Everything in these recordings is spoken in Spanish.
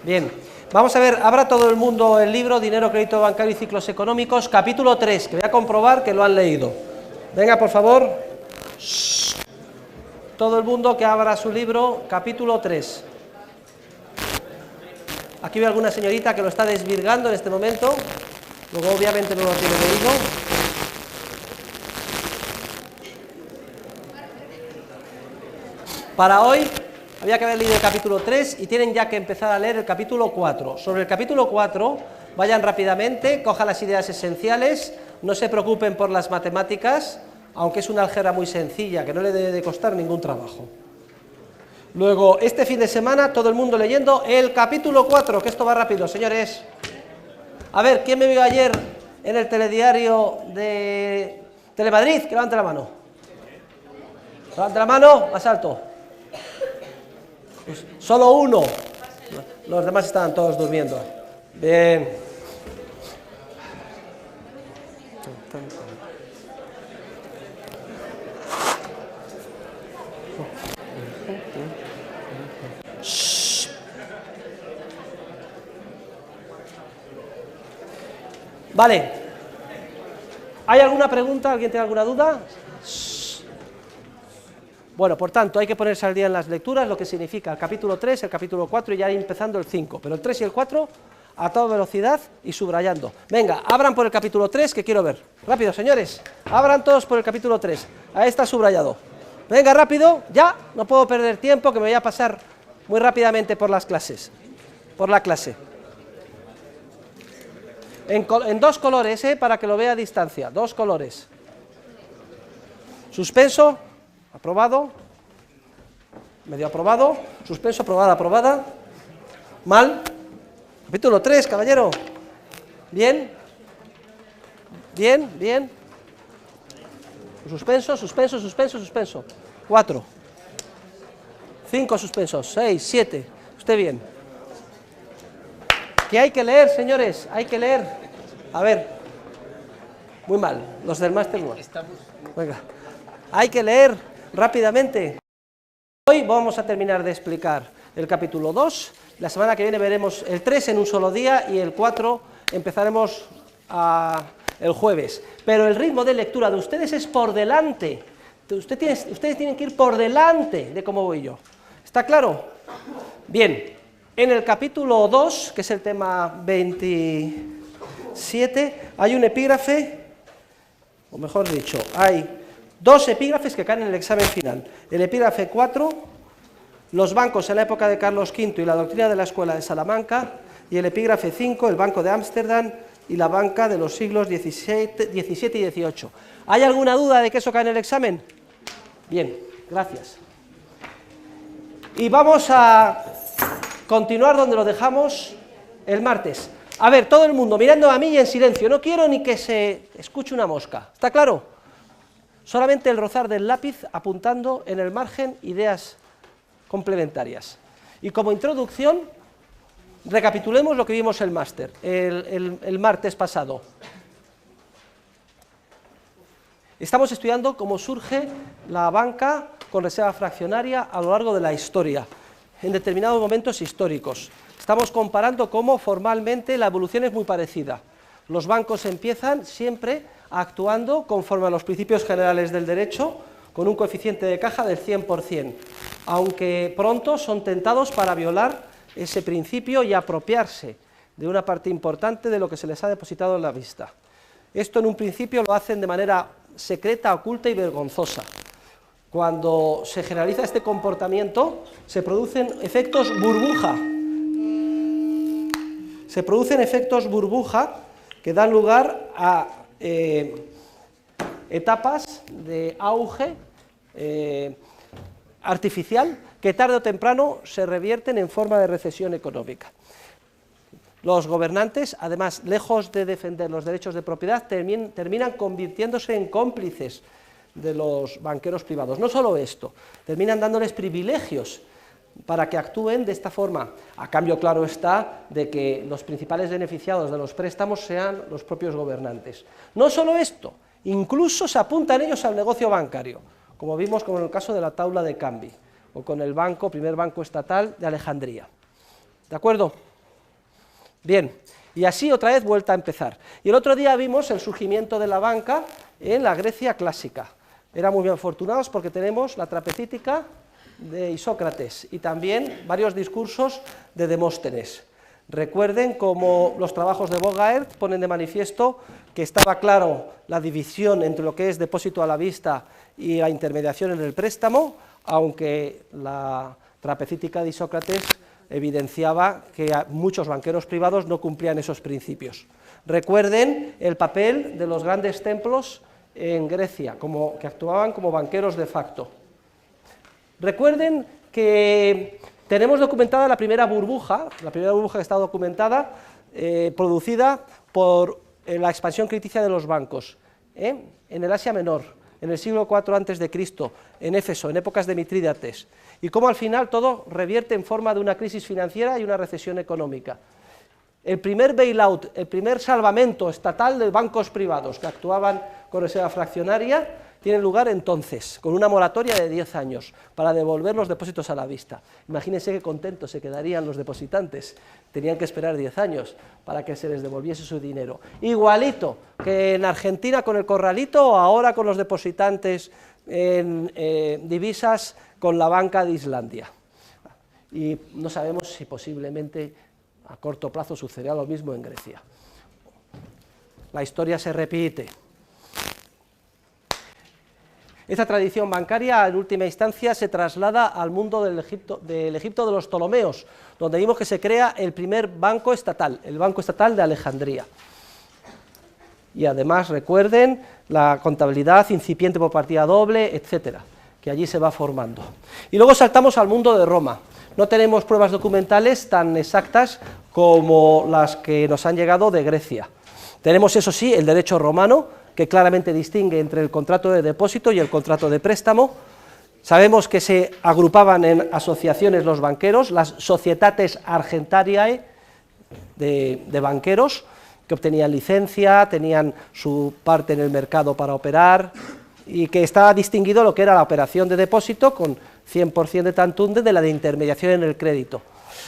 Bien, vamos a ver, abra todo el mundo el libro Dinero, Crédito Bancario y Ciclos Económicos, capítulo 3, que voy a comprobar que lo han leído. Venga, por favor. Shh. Todo el mundo que abra su libro, capítulo 3. Aquí veo alguna señorita que lo está desvirgando en este momento, luego obviamente no lo tiene leído. Para hoy había que haber leído el capítulo 3 y tienen ya que empezar a leer el capítulo 4. Sobre el capítulo 4, vayan rápidamente, cojan las ideas esenciales, no se preocupen por las matemáticas, aunque es una álgebra muy sencilla, que no le debe de costar ningún trabajo. Luego, este fin de semana, todo el mundo leyendo el capítulo 4, que esto va rápido, señores. A ver, ¿quién me vio ayer en el telediario de Telemadrid? Que levante la mano. Levante la mano, más alto. Pues solo uno. Los demás estaban todos durmiendo. Bien. Shh. Vale. ¿Hay alguna pregunta? ¿Alguien tiene alguna duda? Bueno, por tanto, hay que ponerse al día en las lecturas, lo que significa el capítulo 3, el capítulo 4 y ya ir empezando el 5, pero el 3 y el 4 a toda velocidad y subrayando. Venga, abran por el capítulo 3 que quiero ver. Rápido, señores, abran todos por el capítulo 3. Ahí está subrayado. Venga, rápido, ya, no puedo perder tiempo, que me voy a pasar muy rápidamente por las clases, por la clase. En dos colores, para que lo vea a distancia, dos colores. Suspenso. Aprobado, medio aprobado, suspenso, aprobada, aprobada, mal, capítulo 3, caballero, bien, bien, bien, suspenso, suspenso, suspenso, suspenso, 4, 5 suspensos, 6, 7, usted bien. ¿Qué hay que leer, señores? Hay que leer, a ver, muy mal, los del máster no. Venga, hay que leer rápidamente. Hoy vamos a terminar de explicar el capítulo 2, la semana que viene veremos el 3 en un solo día y el 4 empezaremos el jueves. Pero el ritmo de lectura de ustedes es por delante, ustedes tienen que ir por delante de cómo voy yo. ¿Está claro? Bien, en el capítulo 2, que es el tema 27, hay un epígrafe, o mejor dicho, hay dos epígrafes que caen en el examen final. El epígrafe 4, los bancos en la época de Carlos V y la doctrina de la Escuela de Salamanca, y el epígrafe 5, el Banco de Ámsterdam y la banca de los siglos XVII y XVIII. ¿Hay alguna duda de que eso cae en el examen? Bien, gracias. Y vamos a continuar donde lo dejamos el martes. A ver, todo el mundo mirando a mí y en silencio, no quiero ni que se escuche una mosca, ¿está claro? Solamente el rozar del lápiz apuntando en el margen ideas complementarias. Y como introducción, recapitulemos lo que vimos el máster, el martes pasado. Estamos estudiando cómo surge la banca con reserva fraccionaria a lo largo de la historia, en determinados momentos históricos. Estamos comparando cómo formalmente la evolución es muy parecida. Los bancos empiezan siempre actuando conforme a los principios generales del derecho, con un coeficiente de caja del 100%, aunque pronto son tentados para violar ese principio y apropiarse de una parte importante de lo que se les ha depositado en la vista. Esto en un principio lo hacen de manera secreta, oculta y vergonzosa. Cuando se generaliza este comportamiento, se producen efectos burbuja. Se producen efectos burbuja que dan lugar a etapas de auge artificial que tarde o temprano se revierten en forma de recesión económica. Los gobernantes, además, lejos de defender los derechos de propiedad, terminan convirtiéndose en cómplices de los banqueros privados. No solo esto, terminan dándoles privilegios para que actúen de esta forma, a cambio, claro está, de que los principales beneficiados de los préstamos sean los propios gobernantes. No solo esto, incluso se apuntan ellos al negocio bancario, como vimos con el caso de la Taula de Canvi, o con el primer banco estatal de Alejandría. ¿De acuerdo? Bien, y así otra vez vuelta a empezar. Y el otro día vimos el surgimiento de la banca en la Grecia clásica. Éramos muy afortunados porque tenemos la trapecítica de Isócrates y también varios discursos de Demóstenes. Recuerden cómo los trabajos de Bogaert ponen de manifiesto que estaba claro la división entre lo que es depósito a la vista y la intermediación en el préstamo, aunque la trapecítica de Isócrates evidenciaba que muchos banqueros privados no cumplían esos principios. Recuerden el papel de los grandes templos en Grecia, que actuaban como banqueros de facto. Recuerden que tenemos documentada la primera burbuja que está documentada, producida por la expansión crediticia de los bancos, en el Asia Menor, en el siglo IV a.C., en Éfeso, en épocas de Mitrídates, y cómo al final todo revierte en forma de una crisis financiera y una recesión económica. El primer bailout, el primer salvamento estatal de bancos privados que actuaban con reserva fraccionaria, tiene lugar entonces, con una moratoria de 10 años, para devolver los depósitos a la vista. Imagínense qué contentos se quedarían los depositantes, tenían que esperar 10 años para que se les devolviese su dinero. Igualito que en Argentina con el corralito, o ahora con los depositantes en divisas con la banca de Islandia. Y no sabemos si posiblemente a corto plazo sucederá lo mismo en Grecia. La historia se repite. Esta tradición bancaria, en última instancia, se traslada al mundo del Egipto de los Ptolomeos, donde vimos que se crea el primer banco estatal, el Banco Estatal de Alejandría. Y además, recuerden, la contabilidad incipiente por partida doble, etcétera, que allí se va formando. Y luego saltamos al mundo de Roma. No tenemos pruebas documentales tan exactas como las que nos han llegado de Grecia. Tenemos, eso sí, el derecho romano, que claramente distingue entre el contrato de depósito y el contrato de préstamo. Sabemos que se agrupaban en asociaciones los banqueros, las societates argentariae de banqueros, que obtenían licencia, tenían su parte en el mercado para operar, y que estaba distinguido lo que era la operación de depósito con 100% de tantunde de la de intermediación en el crédito.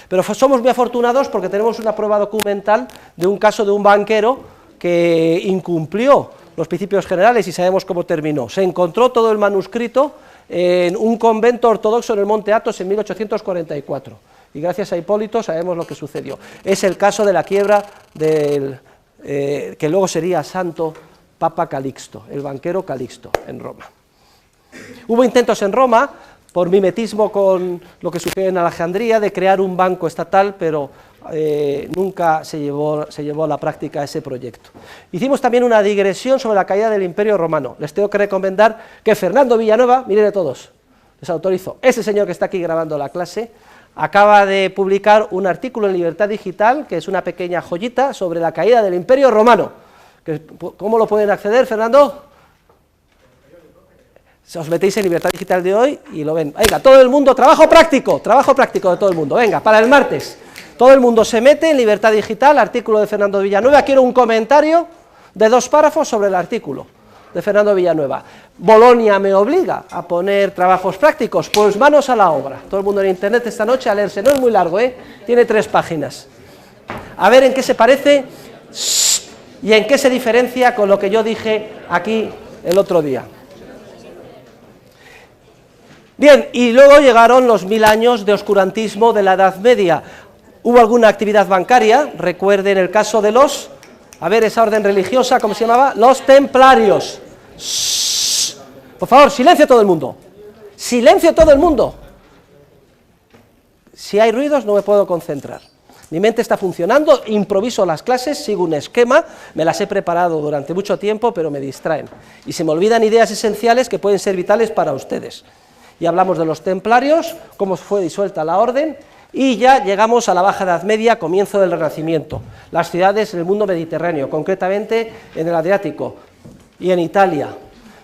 Pero somos muy afortunados porque tenemos una prueba documental de un caso de un banquero que incumplió los principios generales y sabemos cómo terminó. Se encontró todo el manuscrito en un convento ortodoxo en el Monte Athos en 1844 y gracias a Hipólito sabemos lo que sucedió. Es el caso de la quiebra del que luego sería santo Papa Calixto, el banquero Calixto en Roma. Hubo intentos en Roma, por mimetismo con lo que sucede en Alejandría, de crear un banco estatal, pero nunca se llevó a la práctica ese proyecto. Hicimos también una digresión sobre la caída del Imperio Romano. Les tengo que recomendar que Fernando Villanueva, miren todos, les autorizo, ese señor que está aquí grabando la clase, acaba de publicar un artículo en Libertad Digital, que es una pequeña joyita sobre la caída del Imperio Romano. ¿Cómo lo pueden acceder, Fernando? Os metéis en Libertad Digital de hoy y lo ven. Venga, todo el mundo, trabajo práctico de todo el mundo. Venga, para el martes. Todo el mundo se mete en Libertad Digital, artículo de Fernando Villanueva. Quiero un comentario de 2 párrafos sobre el artículo de Fernando Villanueva. Bolonia me obliga a poner trabajos prácticos, pues manos a la obra. Todo el mundo en internet esta noche a leerse, no es muy largo, tiene 3 páginas. A ver en qué se parece y en qué se diferencia con lo que yo dije aquí el otro día. Bien, y luego llegaron los 1000 años de oscurantismo de la Edad Media. Hubo alguna actividad bancaria, recuerden el caso de los, esa orden religiosa, ¿cómo se llamaba? Los templarios. ¡Shh! Por favor, silencio todo el mundo. Silencio todo el mundo. Si hay ruidos no me puedo concentrar. Mi mente está funcionando, improviso las clases, sigo un esquema, me las he preparado durante mucho tiempo, pero me distraen. Y se me olvidan ideas esenciales que pueden ser vitales para ustedes. Y hablamos de los templarios, cómo fue disuelta la orden, y ya llegamos a la Baja Edad Media, comienzo del Renacimiento. Las ciudades del mundo mediterráneo, concretamente en el Adriático y en Italia,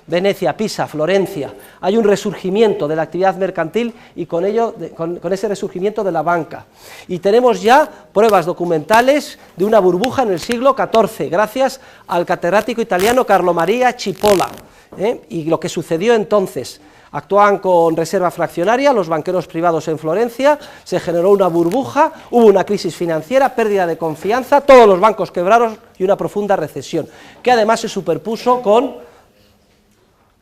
Venecia, Pisa, Florencia. Hay un resurgimiento de la actividad mercantil y con ello, con ese resurgimiento de la banca. Y tenemos ya pruebas documentales de una burbuja en el siglo XIV, gracias al catedrático italiano Carlo Maria Cipolla, y lo que sucedió entonces. Actuaban con reserva fraccionaria, los banqueros privados en Florencia, se generó una burbuja, hubo una crisis financiera, pérdida de confianza, todos los bancos quebraron y una profunda recesión, que además se superpuso con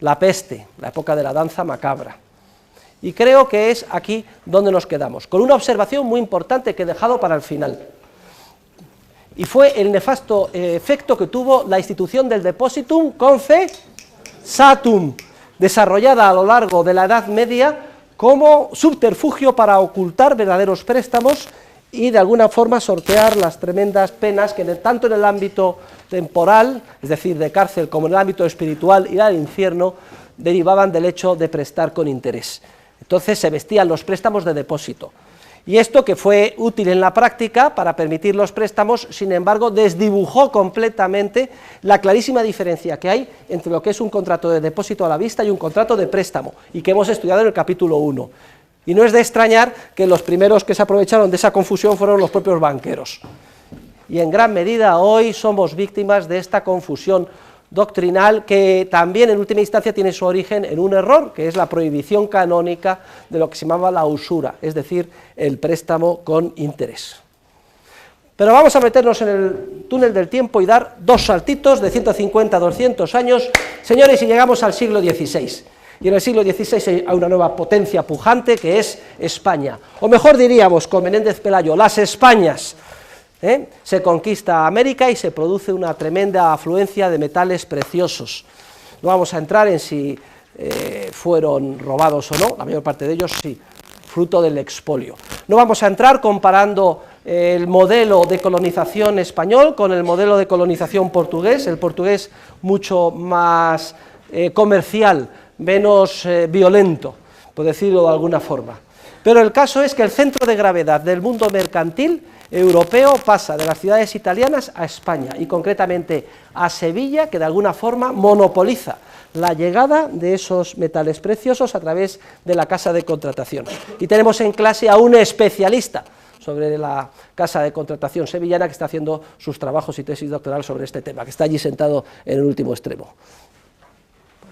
la peste, la época de la danza macabra. Y creo que es aquí donde nos quedamos, con una observación muy importante que he dejado para el final. Y fue el nefasto efecto que tuvo la institución del Depositum Confessatum, desarrollada a lo largo de la Edad Media como subterfugio para ocultar verdaderos préstamos y de alguna forma sortear las tremendas penas que tanto en el ámbito temporal, es decir, de cárcel, como en el ámbito espiritual y del infierno, derivaban del hecho de prestar con interés. Entonces se vestían los préstamos de depósito. Y esto, que fue útil en la práctica para permitir los préstamos, sin embargo, desdibujó completamente la clarísima diferencia que hay entre lo que es un contrato de depósito a la vista y un contrato de préstamo, y que hemos estudiado en el capítulo 1. Y no es de extrañar que los primeros que se aprovecharon de esa confusión fueron los propios banqueros. Y en gran medida hoy somos víctimas de esta confusión doctrinal, que también en última instancia tiene su origen en un error, que es la prohibición canónica de lo que se llamaba la usura, es decir, el préstamo con interés. Pero vamos a meternos en el túnel del tiempo y dar dos saltitos de 150 a 200 años, señores, y llegamos al siglo XVI. Y en el siglo XVI hay una nueva potencia pujante que es España, o mejor diríamos, con Menéndez Pelayo, las Españas. Se conquista América y se produce una tremenda afluencia de metales preciosos. No vamos a entrar en si fueron robados o no, la mayor parte de ellos sí, fruto del expolio. No vamos a entrar comparando el modelo de colonización español con el modelo de colonización portugués, el portugués mucho más comercial, menos violento, por decirlo de alguna forma. Pero el caso es que el centro de gravedad del mundo mercantil europeo pasa de las ciudades italianas a España, y concretamente a Sevilla, que de alguna forma monopoliza la llegada de esos metales preciosos a través de la casa de contratación. Y tenemos en clase a un especialista sobre la casa de contratación sevillana que está haciendo sus trabajos y tesis doctoral sobre este tema, que está allí sentado en el último extremo.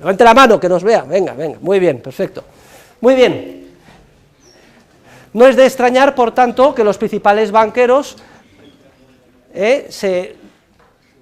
Levante la mano, que nos vea. Venga, venga, muy bien, perfecto. Muy bien. No es de extrañar, por tanto, que los principales banqueros se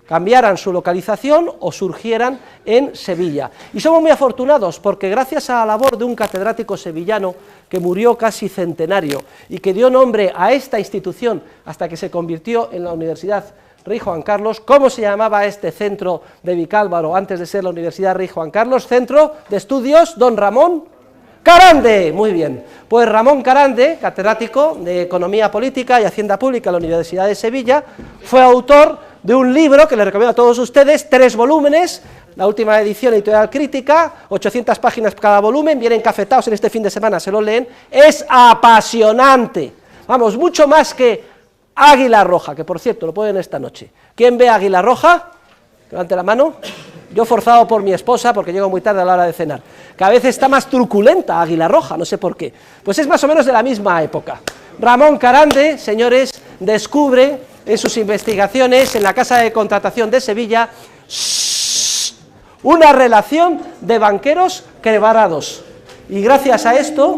cambiaran su localización o surgieran en Sevilla. Y somos muy afortunados porque gracias a la labor de un catedrático sevillano que murió casi centenario y que dio nombre a esta institución hasta que se convirtió en la Universidad Rey Juan Carlos. ¿Cómo se llamaba este centro de Vicálvaro antes de ser la Universidad Rey Juan Carlos? Centro de Estudios Don Ramón Carande. Muy bien, pues Ramón Carande, catedrático de Economía Política y Hacienda Pública en la Universidad de Sevilla, fue autor de un libro que les recomiendo a todos ustedes, 3 volúmenes, la última edición editorial Crítica, 800 páginas cada volumen, vienen encafetados en este fin de semana, se lo leen, es apasionante, vamos, mucho más que Águila Roja, que por cierto lo pueden esta noche. ¿Quién ve Águila Roja? Levante la mano. Yo forzado por mi esposa, porque llego muy tarde a la hora de cenar. Cada vez está más truculenta Águila Roja, no sé por qué. Pues es más o menos de la misma época. Ramón Carande, señores, descubre en sus investigaciones en la Casa de Contratación de Sevilla una relación de banqueros quebrados. Y gracias a esto,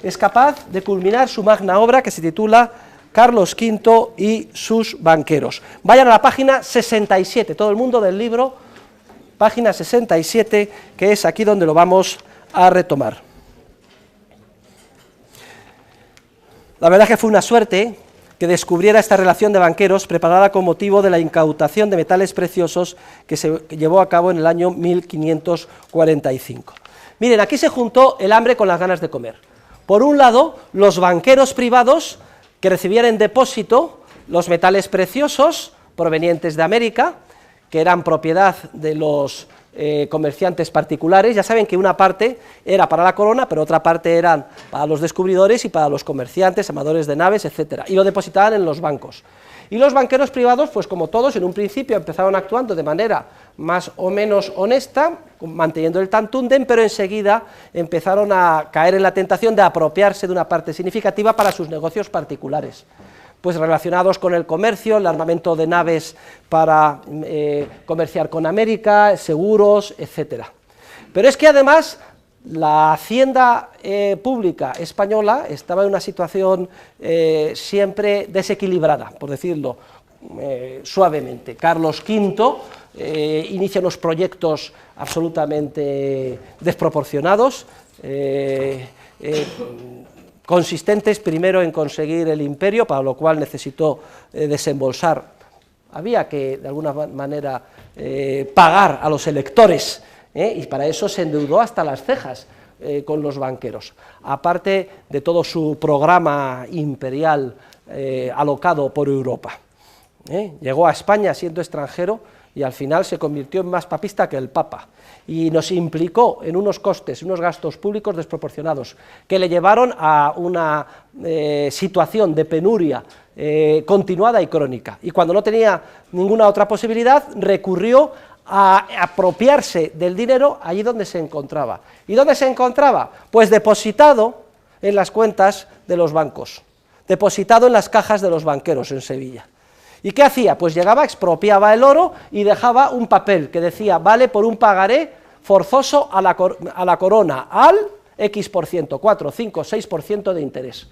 es capaz de culminar su magna obra que se titula Carlos V y sus banqueros. Vayan a la página 67, todo el mundo del libro, página 67, que es aquí donde lo vamos a retomar. La verdad es que fue una suerte que descubriera esta relación de banqueros preparada con motivo de la incautación de metales preciosos que se llevó a cabo en el año 1545. Miren, aquí se juntó el hambre con las ganas de comer. Por un lado, los banqueros privados que recibían en depósito los metales preciosos provenientes de América, que eran propiedad de los comerciantes particulares. Ya saben que una parte era para la corona, pero otra parte eran para los descubridores y para los comerciantes, amadores de naves, etcétera, y lo depositaban en los bancos. Y los banqueros privados, pues como todos, en un principio empezaron actuando de manera más o menos honesta, manteniendo el tantundem, pero enseguida empezaron a caer en la tentación de apropiarse de una parte significativa para sus negocios particulares, pues relacionados con el comercio, el armamento de naves para comerciar con América, seguros, etcétera. Pero es que además la hacienda pública española estaba en una situación siempre desequilibrada, por decirlo suavemente. Carlos V inicia unos proyectos absolutamente desproporcionados, consistentes primero en conseguir el imperio, para lo cual necesitó desembolsar, había que de alguna manera pagar a los electores, y para eso se endeudó hasta las cejas con los banqueros, aparte de todo su programa imperial alocado por Europa. Llegó a España siendo extranjero y al final se convirtió en más papista que el Papa, y nos implicó en unos costes, unos gastos públicos desproporcionados, que le llevaron a una situación de penuria continuada y crónica, y cuando no tenía ninguna otra posibilidad, recurrió a apropiarse del dinero allí donde se encontraba. ¿Y dónde se encontraba? Pues depositado en las cuentas de los bancos, depositado en las cajas de los banqueros en Sevilla. ¿Y qué hacía? Pues llegaba, expropiaba el oro y dejaba un papel que decía, vale por un pagaré forzoso a la corona, al X%, 4, 5, 6% de interés.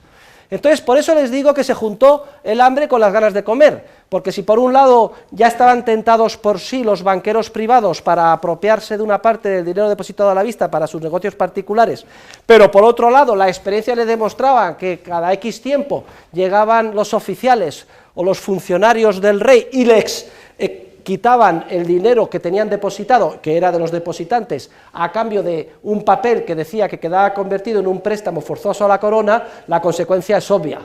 Entonces, por eso les digo que se juntó el hambre con las ganas de comer, porque si por un lado ya estaban tentados por sí los banqueros privados para apropiarse de una parte del dinero depositado a la vista para sus negocios particulares, pero por otro lado la experiencia les demostraba que cada X tiempo llegaban los oficiales o los funcionarios del rey y les quitaban el dinero que tenían depositado, que era de los depositantes, a cambio de un papel que decía que quedaba convertido en un préstamo forzoso a la corona, la consecuencia es obvia.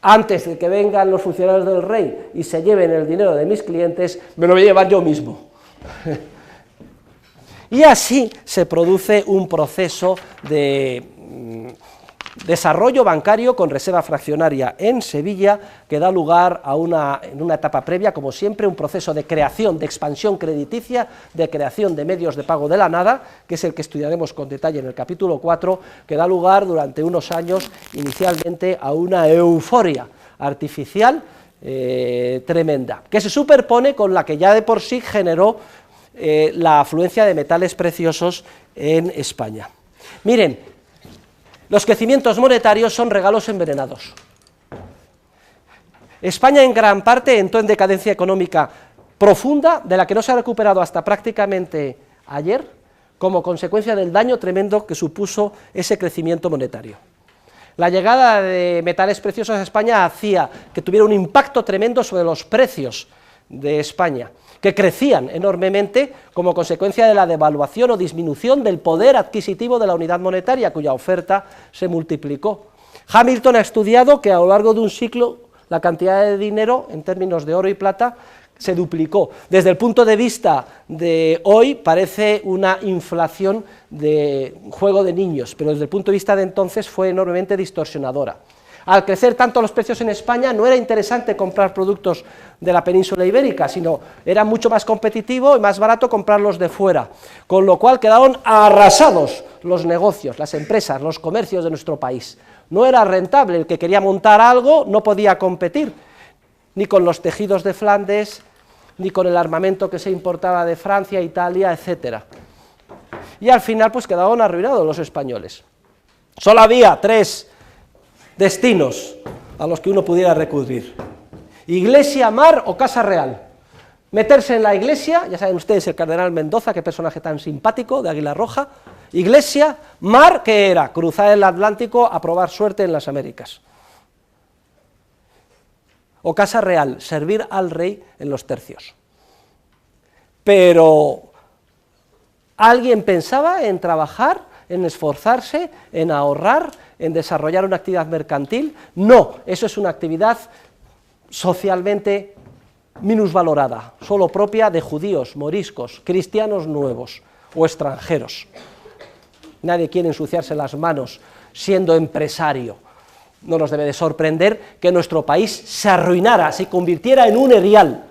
Antes de que vengan los funcionarios del rey y se lleven el dinero de mis clientes, me lo voy a llevar yo mismo. Y así se produce un proceso de desarrollo bancario con reserva fraccionaria en Sevilla, que da lugar a en una etapa previa, como siempre, un proceso de creación, de expansión crediticia, de creación de medios de pago de la nada, que es el que estudiaremos con detalle en el capítulo 4, que da lugar durante unos años inicialmente a una euforia artificial tremenda, que se superpone con la que ya de por sí generó la afluencia de metales preciosos en España. Miren, los crecimientos monetarios son regalos envenenados. España en gran parte entró en decadencia económica profunda, de la que no se ha recuperado hasta prácticamente ayer, como consecuencia del daño tremendo que supuso ese crecimiento monetario. La llegada de metales preciosos a España hacía que tuviera un impacto tremendo sobre los precios de España, que crecían enormemente como consecuencia de la devaluación o disminución del poder adquisitivo de la unidad monetaria, cuya oferta se multiplicó. Hamilton ha estudiado que a lo largo de un siglo la cantidad de dinero, en términos de oro y plata, se duplicó. Desde el punto de vista de hoy parece una inflación de juego de niños, pero desde el punto de vista de entonces fue enormemente distorsionadora. Al crecer tanto los precios en España, no era interesante comprar productos de la península ibérica, sino era mucho más competitivo y más barato comprarlos de fuera, con lo cual quedaron arrasados los negocios, las empresas, los comercios de nuestro país. No era rentable, el que quería montar algo no podía competir, ni con los tejidos de Flandes, ni con el armamento que se importaba de Francia, Italia, etc. Y al final pues quedaron arruinados los españoles. Solo había 3 destinos a los que uno pudiera recurrir: iglesia, mar o casa real. Meterse en la iglesia, ya saben ustedes el cardenal Mendoza, qué personaje tan simpático, de Águila Roja. Iglesia, mar, ¿qué era? Cruzar el Atlántico a probar suerte en las Américas. O casa real, servir al rey en los tercios. Pero ¿alguien pensaba en trabajar, en esforzarse, en ahorrar, en desarrollar una actividad mercantil? No, eso es una actividad socialmente minusvalorada, solo propia de judíos, moriscos, cristianos nuevos o extranjeros. Nadie quiere ensuciarse las manos siendo empresario. No nos debe de sorprender que nuestro país se arruinara, se convirtiera en un erial.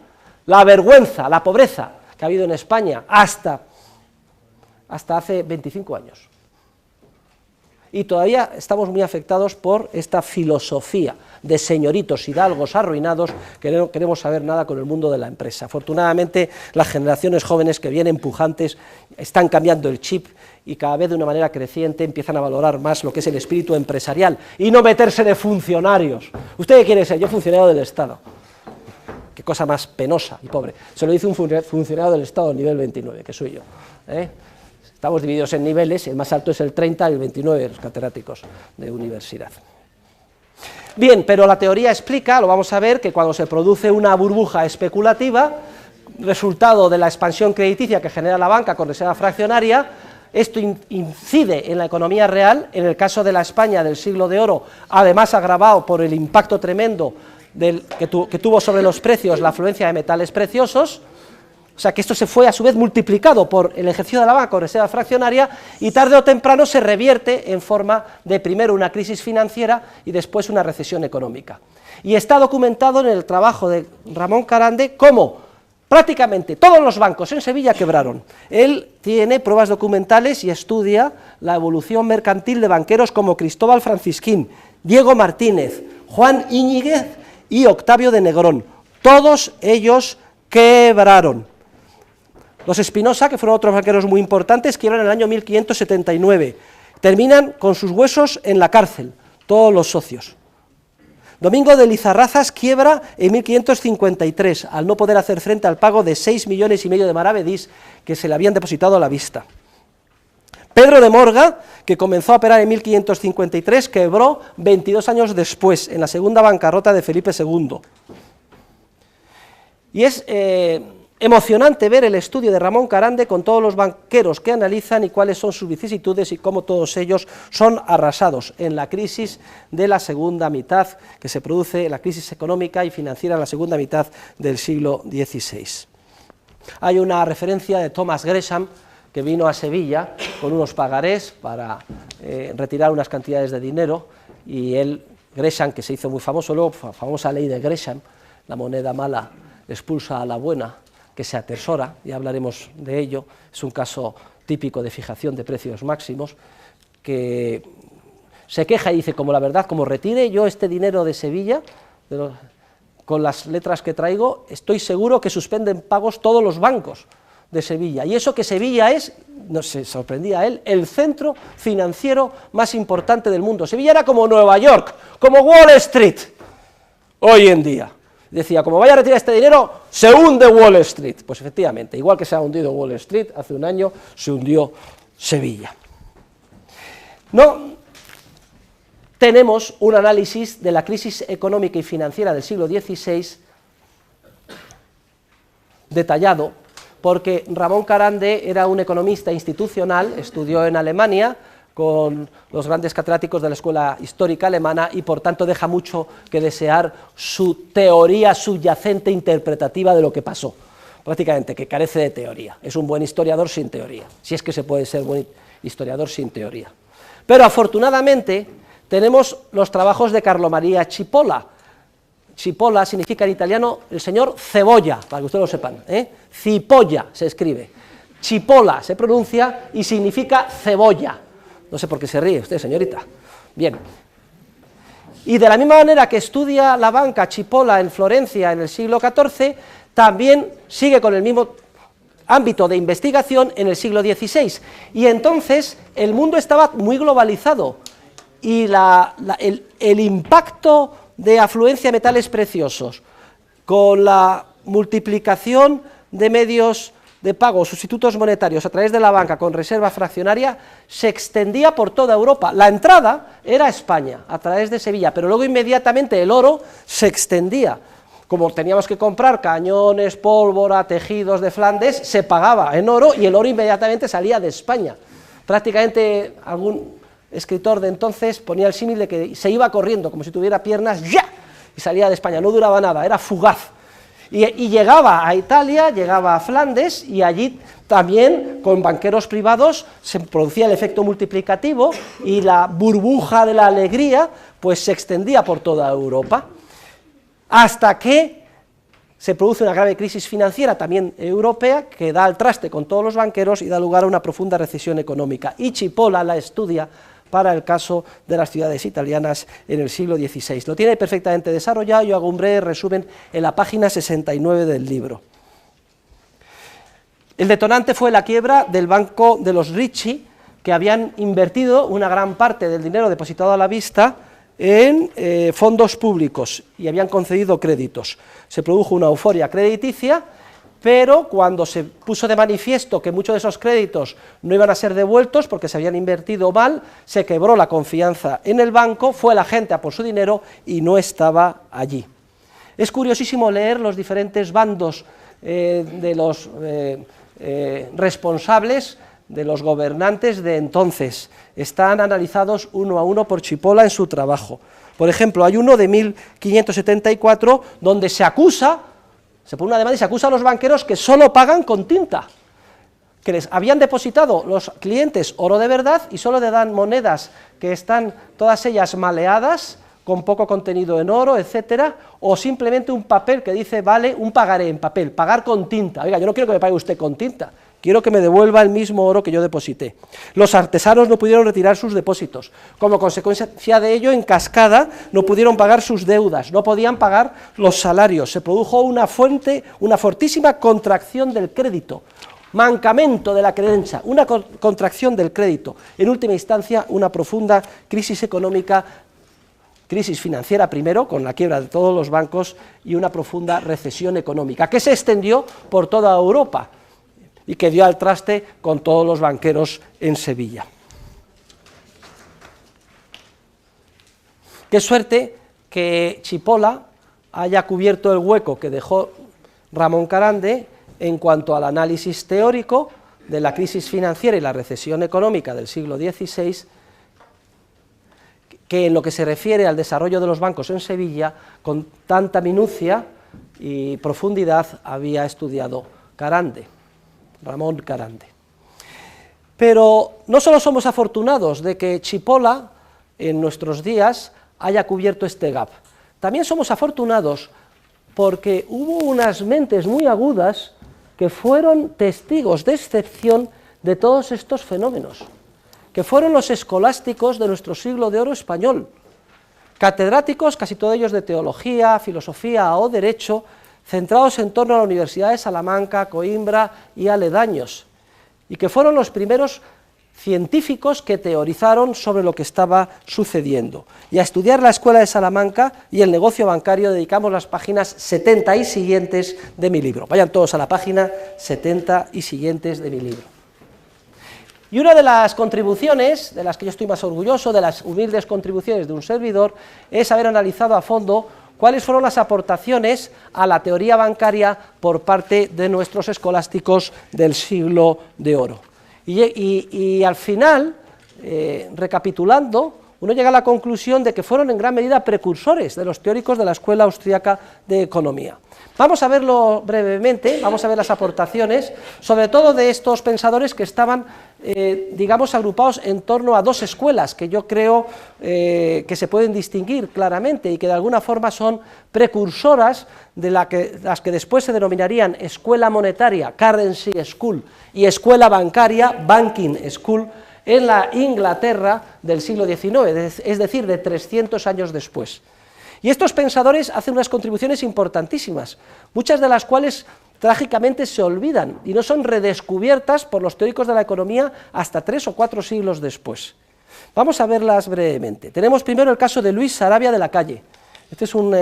La vergüenza, la pobreza que ha habido en España hasta hace 25 años. Y todavía estamos muy afectados por esta filosofía de señoritos hidalgos arruinados que no queremos saber nada con el mundo de la empresa. Afortunadamente, las generaciones jóvenes que vienen pujantes están cambiando el chip y cada vez de una manera creciente empiezan a valorar más lo que es el espíritu empresarial y no meterse de funcionarios. ¿Usted qué quiere ser? Yo funcionario del Estado. Qué cosa más penosa y pobre. Se lo dice un funcionario del Estado nivel 29, que soy yo. Estamos divididos en niveles, el más alto es el 30 y el 29, los catedráticos de universidad. Bien, pero la teoría explica, lo vamos a ver, que cuando se produce una burbuja especulativa, resultado de la expansión crediticia que genera la banca con reserva fraccionaria, esto incide en la economía real, en el caso de la España del siglo de oro, además agravado por el impacto tremendo que tuvo sobre los precios la afluencia de metales preciosos. O sea que esto se fue a su vez multiplicado por el ejercicio de la banca con reserva fraccionaria y tarde o temprano se revierte en forma de primero una crisis financiera y después una recesión económica. Y está documentado en el trabajo de Ramón Carande cómo prácticamente todos los bancos en Sevilla quebraron. Él tiene pruebas documentales y estudia la evolución mercantil de banqueros como Cristóbal Francisquín, Diego Martínez, Juan Íñiguez y Octavio de Negrón. Todos ellos quebraron. Los Espinosa, que fueron otros banqueros muy importantes, quiebran en el año 1579, terminan con sus huesos en la cárcel, todos los socios. Domingo de Lizarrazas quiebra en 1553, al no poder hacer frente al pago de 6,5 millones de maravedís que se le habían depositado a la vista. Pedro de Morga, que comenzó a operar en 1553, quebró 22 años después, en la segunda bancarrota de Felipe II. Y es emocionante ver el estudio de Ramón Carande con todos los banqueros que analizan y cuáles son sus vicisitudes y cómo todos ellos son arrasados en la crisis de la segunda mitad, que se produce, la crisis económica y financiera en la segunda mitad del siglo XVI. Hay una referencia de Thomas Gresham, que vino a Sevilla con unos pagarés para retirar unas cantidades de dinero, y él, Gresham, que se hizo muy famoso, luego famosa ley de Gresham, la moneda mala expulsa a la buena, que se atesora, y hablaremos de ello, es un caso típico de fijación de precios máximos, que se queja y dice, como la verdad, como retire yo este dinero de Sevilla, con las letras que traigo, estoy seguro que suspenden pagos todos los bancos de Sevilla, y eso que Sevilla es, no se sorprendía a él, el centro financiero más importante del mundo. Sevilla era como Nueva York, como Wall Street, hoy en día. Decía, como vaya a retirar este dinero, se hunde Wall Street. Pues efectivamente, igual que se ha hundido Wall Street, hace un año se hundió Sevilla. No tenemos un análisis de la crisis económica y financiera del siglo XVI detallado, porque Ramón Carande era un economista institucional, estudió en Alemania, con los grandes catedráticos de la escuela histórica alemana, y por tanto deja mucho que desear su teoría subyacente interpretativa de lo que pasó, prácticamente que carece de teoría. Es un buen historiador sin teoría, si es que se puede ser buen historiador sin teoría. Pero afortunadamente tenemos los trabajos de Carlo Maria Cipolla. Cipolla significa en italiano el señor cebolla, para que ustedes lo sepan, cipolla se escribe, Cipolla se pronuncia y significa cebolla. No sé por qué se ríe usted, señorita. Bien. Y de la misma manera que estudia la banca Cipolla en Florencia en el siglo XIV, también sigue con el mismo ámbito de investigación en el siglo XVI. Y entonces el mundo estaba muy globalizado y el impacto de afluencia de metales preciosos con la multiplicación de medios de pago, sustitutos monetarios a través de la banca con reserva fraccionaria, se extendía por toda Europa. La entrada era España, a través de Sevilla, pero luego inmediatamente el oro se extendía. Como teníamos que comprar cañones, pólvora, tejidos de Flandes, se pagaba en oro y el oro inmediatamente salía de España. Prácticamente algún escritor de entonces ponía el símil de que se iba corriendo, como si tuviera piernas, ¡ya!, y salía de España, no duraba nada, era fugaz. Y llegaba a Italia, llegaba a Flandes, y allí también con banqueros privados se producía el efecto multiplicativo y la burbuja de la alegría pues se extendía por toda Europa, hasta que se produce una grave crisis financiera también europea que da al traste con todos los banqueros y da lugar a una profunda recesión económica. Y Cipolla la estudia para el caso de las ciudades italianas en el siglo XVI. Lo tiene perfectamente desarrollado, yo hago un breve resumen en la página 69 del libro. El detonante fue la quiebra del banco de los Ricci, que habían invertido una gran parte del dinero depositado a la vista en fondos públicos y habían concedido créditos. Se produjo una euforia crediticia, pero cuando se puso de manifiesto que muchos de esos créditos no iban a ser devueltos porque se habían invertido mal, se quebró la confianza en el banco, fue la gente a por su dinero y no estaba allí. Es curiosísimo leer los diferentes bandos de los responsables, de los gobernantes de entonces. Están analizados uno a uno por Cipolla en su trabajo. Por ejemplo, hay uno de 1574 donde se pone una demanda y se acusa a los banqueros que solo pagan con tinta, que les habían depositado los clientes oro de verdad y solo le dan monedas que están todas ellas maleadas, con poco contenido en oro, etcétera, o simplemente un papel que dice, vale, un pagaré en papel, pagar con tinta. Oiga, yo no quiero que me pague usted con tinta, quiero que me devuelva el mismo oro que yo deposité. Los artesanos no pudieron retirar sus depósitos. Como consecuencia de ello, en cascada, no pudieron pagar sus deudas, no podían pagar los salarios. Se produjo una fortísima contracción del crédito, mancamento de la creencia, una contracción del crédito. En última instancia, una profunda crisis económica, crisis financiera primero, con la quiebra de todos los bancos, y una profunda recesión económica, que se extendió por toda Europa y que dio al traste con todos los banqueros en Sevilla. Qué suerte que Cipolla haya cubierto el hueco que dejó Ramón Carande en cuanto al análisis teórico de la crisis financiera y la recesión económica del siglo XVI, que en lo que se refiere al desarrollo de los bancos en Sevilla, con tanta minucia y profundidad había estudiado Carande, Ramón Carande. Pero no solo somos afortunados de que Cipolla en nuestros días haya cubierto este gap, también somos afortunados porque hubo unas mentes muy agudas que fueron testigos de excepción de todos estos fenómenos, que fueron los escolásticos de nuestro siglo de oro español, catedráticos, casi todos ellos de teología, filosofía o derecho, centrados en torno a la Universidad de Salamanca, Coimbra y aledaños, y que fueron los primeros científicos que teorizaron sobre lo que estaba sucediendo. Y a estudiar la Escuela de Salamanca y el negocio bancario dedicamos las páginas 70 y siguientes de mi libro. Vayan todos a la página 70 y siguientes de mi libro. Y una de las contribuciones, de las que yo estoy más orgulloso, de las humildes contribuciones de un servidor, es haber analizado a fondo cuáles fueron las aportaciones a la teoría bancaria por parte de nuestros escolásticos del siglo de oro. Y al final, recapitulando, uno llega a la conclusión de que fueron en gran medida precursores de los teóricos de la Escuela Austriaca de Economía. Vamos a verlo brevemente, vamos a ver las aportaciones, sobre todo de estos pensadores que estaban, digamos, agrupados en torno a dos escuelas que yo creo que se pueden distinguir claramente y que de alguna forma son precursoras de las que después se denominarían escuela monetaria, currency school, y escuela bancaria, banking school, en la Inglaterra del siglo XIX, es decir, de 300 años después. Y estos pensadores hacen unas contribuciones importantísimas, muchas de las cuales trágicamente se olvidan y no son redescubiertas por los teóricos de la economía hasta 3 o 4 siglos después. Vamos a verlas brevemente. Tenemos primero el caso de Luis Sarabia de la Calle. Este es un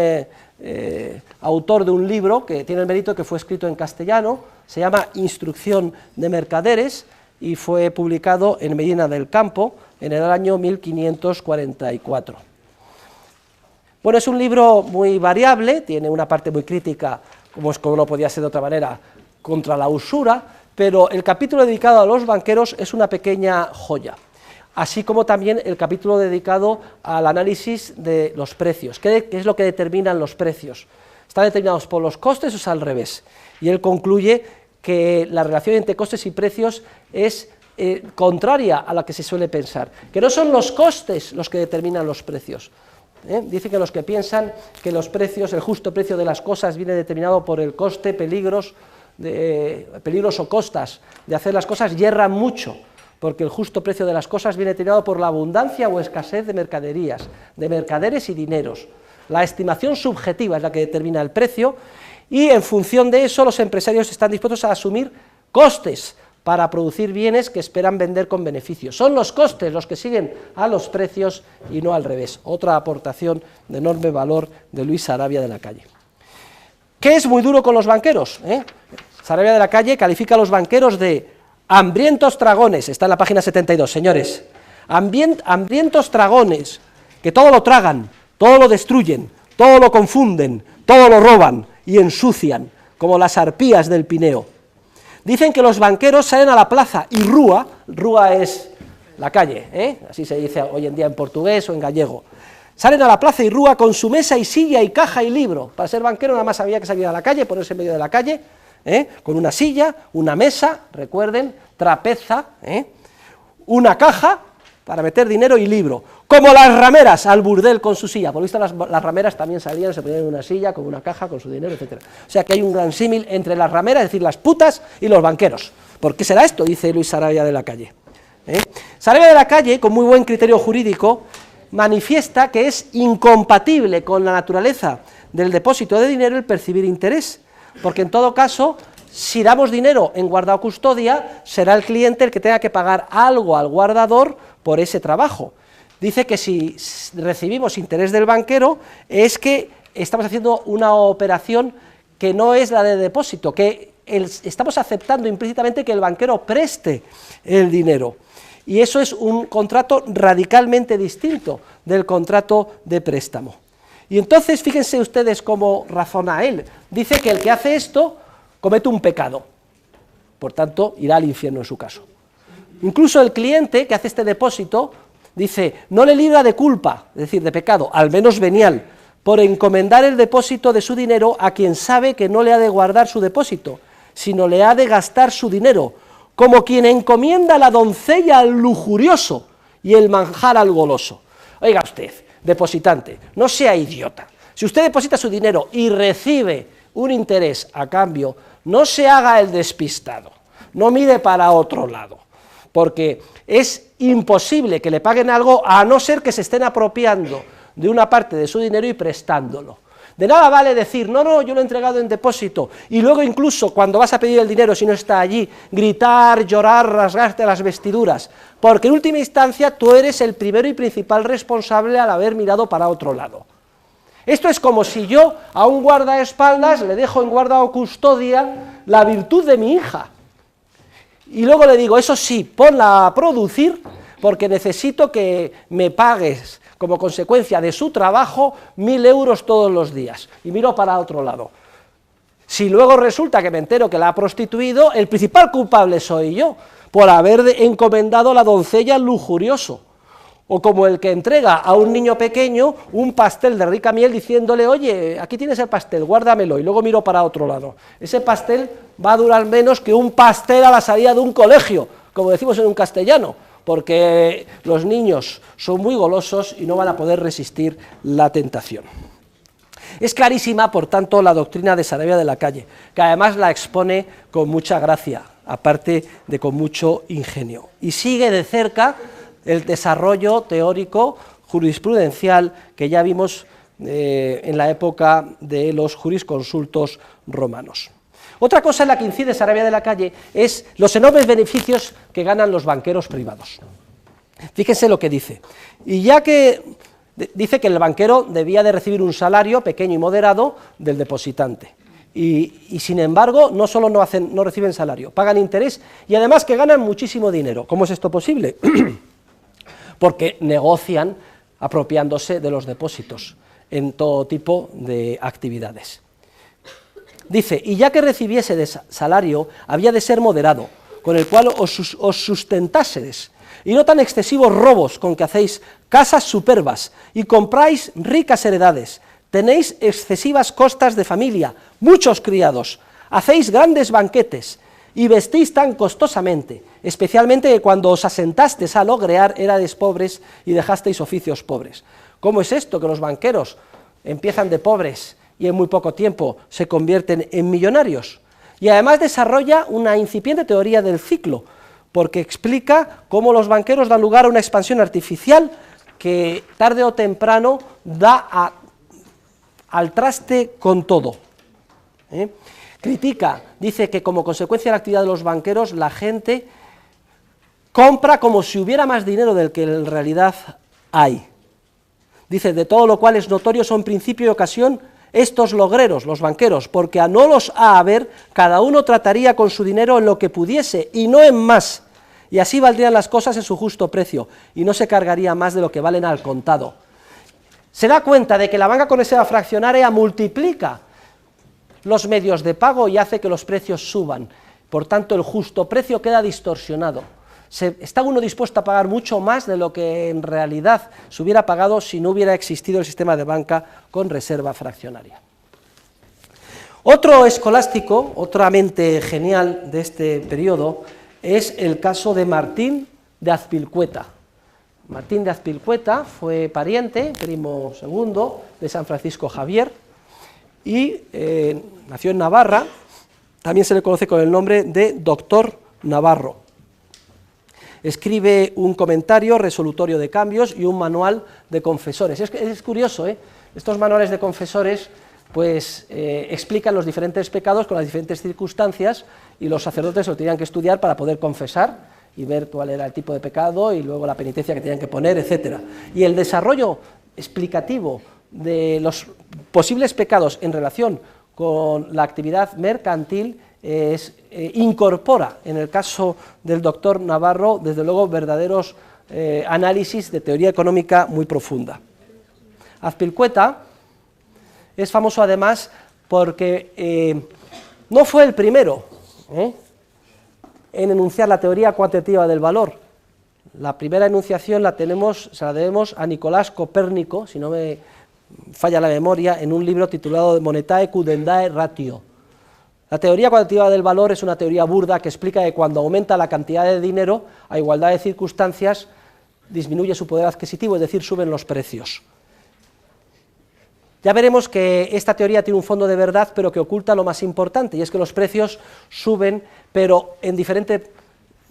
autor de un libro que tiene el mérito de que fue escrito en castellano, se llama Instrucción de Mercaderes, y fue publicado en Medina del Campo en el año 1544. Bueno, es un libro muy variable, tiene una parte muy crítica, como no podía ser de otra manera, contra la usura, pero el capítulo dedicado a los banqueros es una pequeña joya, así como también el capítulo dedicado al análisis de los precios, qué es lo que determinan los precios, ¿están determinados por los costes o es al revés? Y él concluye que la relación entre costes y precios es contraria a la que se suele pensar, que no son los costes los que determinan los precios. Dice que los que piensan que los precios, el justo precio de las cosas viene determinado por el coste, peligros o costas de hacer las cosas, yerran mucho, porque el justo precio de las cosas viene determinado por la abundancia o escasez de mercaderías, de mercaderes y dineros. La estimación subjetiva es la que determina el precio, y en función de eso los empresarios están dispuestos a asumir costes para producir bienes que esperan vender con beneficios. Son los costes los que siguen a los precios y no al revés. Otra aportación de enorme valor de Luis Sarabia de la Calle. ¿Qué es muy duro con los banqueros? Sarabia de la Calle califica a los banqueros de hambrientos dragones, está en la página 72, señores, hambrientos dragones, que todo lo tragan, todo lo destruyen, todo lo confunden, todo lo roban y ensucian, como las arpías del Pineo. Dicen que los banqueros salen a la plaza y rúa es la calle, así se dice hoy en día en portugués o en gallego, salen a la plaza y rúa con su mesa y silla y caja y libro. Para ser banquero nada más había que salir a la calle, ponerse en medio de la calle, con una silla, una mesa, recuerden, trapeza, una caja para meter dinero y libro, como las rameras al burdel con su silla. Por lo visto las rameras también salían, se ponían en una silla, con una caja, con su dinero, etc. O sea que hay un gran símil entre las rameras, es decir, las putas, y los banqueros. ¿Por qué será esto?, dice Luis Sarabia de la Calle. Sarabia de la Calle, con muy buen criterio jurídico, manifiesta que es incompatible con la naturaleza del depósito de dinero el percibir interés, porque en todo caso, si damos dinero en guarda o custodia, será el cliente el que tenga que pagar algo al guardador por ese trabajo. Dice que si recibimos interés del banquero es que estamos haciendo una operación que no es la de depósito, que estamos aceptando implícitamente que el banquero preste el dinero. Y eso es un contrato radicalmente distinto del contrato de préstamo. Y entonces, fíjense ustedes cómo razona él. Dice que el que hace esto comete un pecado, por tanto, irá al infierno en su caso. Incluso el cliente que hace este depósito, dice, no le libra de culpa, es decir, de pecado, al menos venial, por encomendar el depósito de su dinero a quien sabe que no le ha de guardar su depósito, sino le ha de gastar su dinero, como quien encomienda la doncella al lujurioso y el manjar al goloso. Oiga usted, depositante, no sea idiota. Si usted deposita su dinero y recibe un interés a cambio, no se haga el despistado, no mire para otro lado, porque es imposible que le paguen algo a no ser que se estén apropiando de una parte de su dinero y prestándolo. De nada vale decir, no, yo lo he entregado en depósito, y luego incluso cuando vas a pedir el dinero, si no está allí, gritar, llorar, rasgarte las vestiduras, porque en última instancia tú eres el primero y principal responsable al haber mirado para otro lado. Esto es como si yo a un guardaespaldas le dejo en guarda o custodia la virtud de mi hija, y luego le digo, eso sí, ponla a producir, porque necesito que me pagues como consecuencia de su trabajo 1000 euros todos los días, y miro para otro lado. Si luego resulta que me entero que la ha prostituido, el principal culpable soy yo, por haber encomendado la doncella al lujurioso, o como el que entrega a un niño pequeño un pastel de rica miel diciéndole, oye, aquí tienes el pastel, guárdamelo, y luego miro para otro lado. Ese pastel va a durar menos que un pastel a la salida de un colegio, como decimos en un castellano, porque los niños son muy golosos y no van a poder resistir la tentación. Es clarísima, por tanto, la doctrina de Sarabia de la Calle, que además la expone con mucha gracia, aparte de con mucho ingenio, y sigue de cerca el desarrollo teórico jurisprudencial que ya vimos en la época de los jurisconsultos romanos. Otra cosa en la que incide Sarabia de la Calle es los enormes beneficios que ganan los banqueros privados. Fíjense lo que dice. Y ya que dice que el banquero debía de recibir un salario pequeño y moderado del depositante. Y sin embargo, no solo no reciben salario, pagan interés y además que ganan muchísimo dinero. ¿Cómo es esto posible? Porque negocian apropiándose de los depósitos en todo tipo de actividades. Dice, y ya que recibiese de salario, había de ser moderado, con el cual os sustentásedes, y no tan excesivos robos con que hacéis casas superbas, y compráis ricas heredades, tenéis excesivas costas de familia, muchos criados, hacéis grandes banquetes, y vestís tan costosamente, especialmente que cuando os asentastes a logrear érades pobres y dejasteis oficios pobres. ¿Cómo es esto que los banqueros empiezan de pobres y en muy poco tiempo se convierten en millonarios? Y además desarrolla una incipiente teoría del ciclo, porque explica cómo los banqueros dan lugar a una expansión artificial que tarde o temprano da al traste con todo. Critica, dice que como consecuencia de la actividad de los banqueros, la gente compra como si hubiera más dinero del que en realidad hay. Dice, de todo lo cual es notorio son principio y ocasión estos logreros, los banqueros, porque a no los haber, cada uno trataría con su dinero en lo que pudiese, y no en más, y así valdrían las cosas en su justo precio, y no se cargaría más de lo que valen al contado. Se da cuenta de que la banca con reserva fraccionaria multiplica los medios de pago y hace que los precios suban, por tanto el justo precio queda distorsionado. Está uno dispuesto a pagar mucho más de lo que en realidad se hubiera pagado si no hubiera existido el sistema de banca con reserva fraccionaria. Otro escolástico, otra mente genial de este periodo, es el caso de Martín de Azpilcueta. Martín de Azpilcueta fue pariente, primo segundo, de San Francisco Javier, y nació en Navarra, también se le conoce con el nombre de Doctor Navarro. Escribe un comentario resolutorio de cambios y un manual de confesores. Es curioso, estos manuales de confesores pues explican los diferentes pecados con las diferentes circunstancias, y los sacerdotes lo tenían que estudiar para poder confesar y ver cuál era el tipo de pecado y luego la penitencia que tenían que poner, etc. Y el desarrollo explicativo de los posibles pecados en relación con la actividad mercantil incorpora, en el caso del doctor Navarro, desde luego verdaderos análisis de teoría económica muy profunda. Azpilcueta es famoso además porque no fue el primero en enunciar la teoría cuantitativa del valor. La primera enunciación se la debemos a Nicolás Copérnico, si no me falla la memoria, en un libro titulado Monetae Cudendae Ratio. La teoría cuantitativa del valor es una teoría burda que explica que cuando aumenta la cantidad de dinero, a igualdad de circunstancias, disminuye su poder adquisitivo, es decir, suben los precios. Ya veremos que esta teoría tiene un fondo de verdad, pero que oculta lo más importante, y es que los precios suben, pero en diferente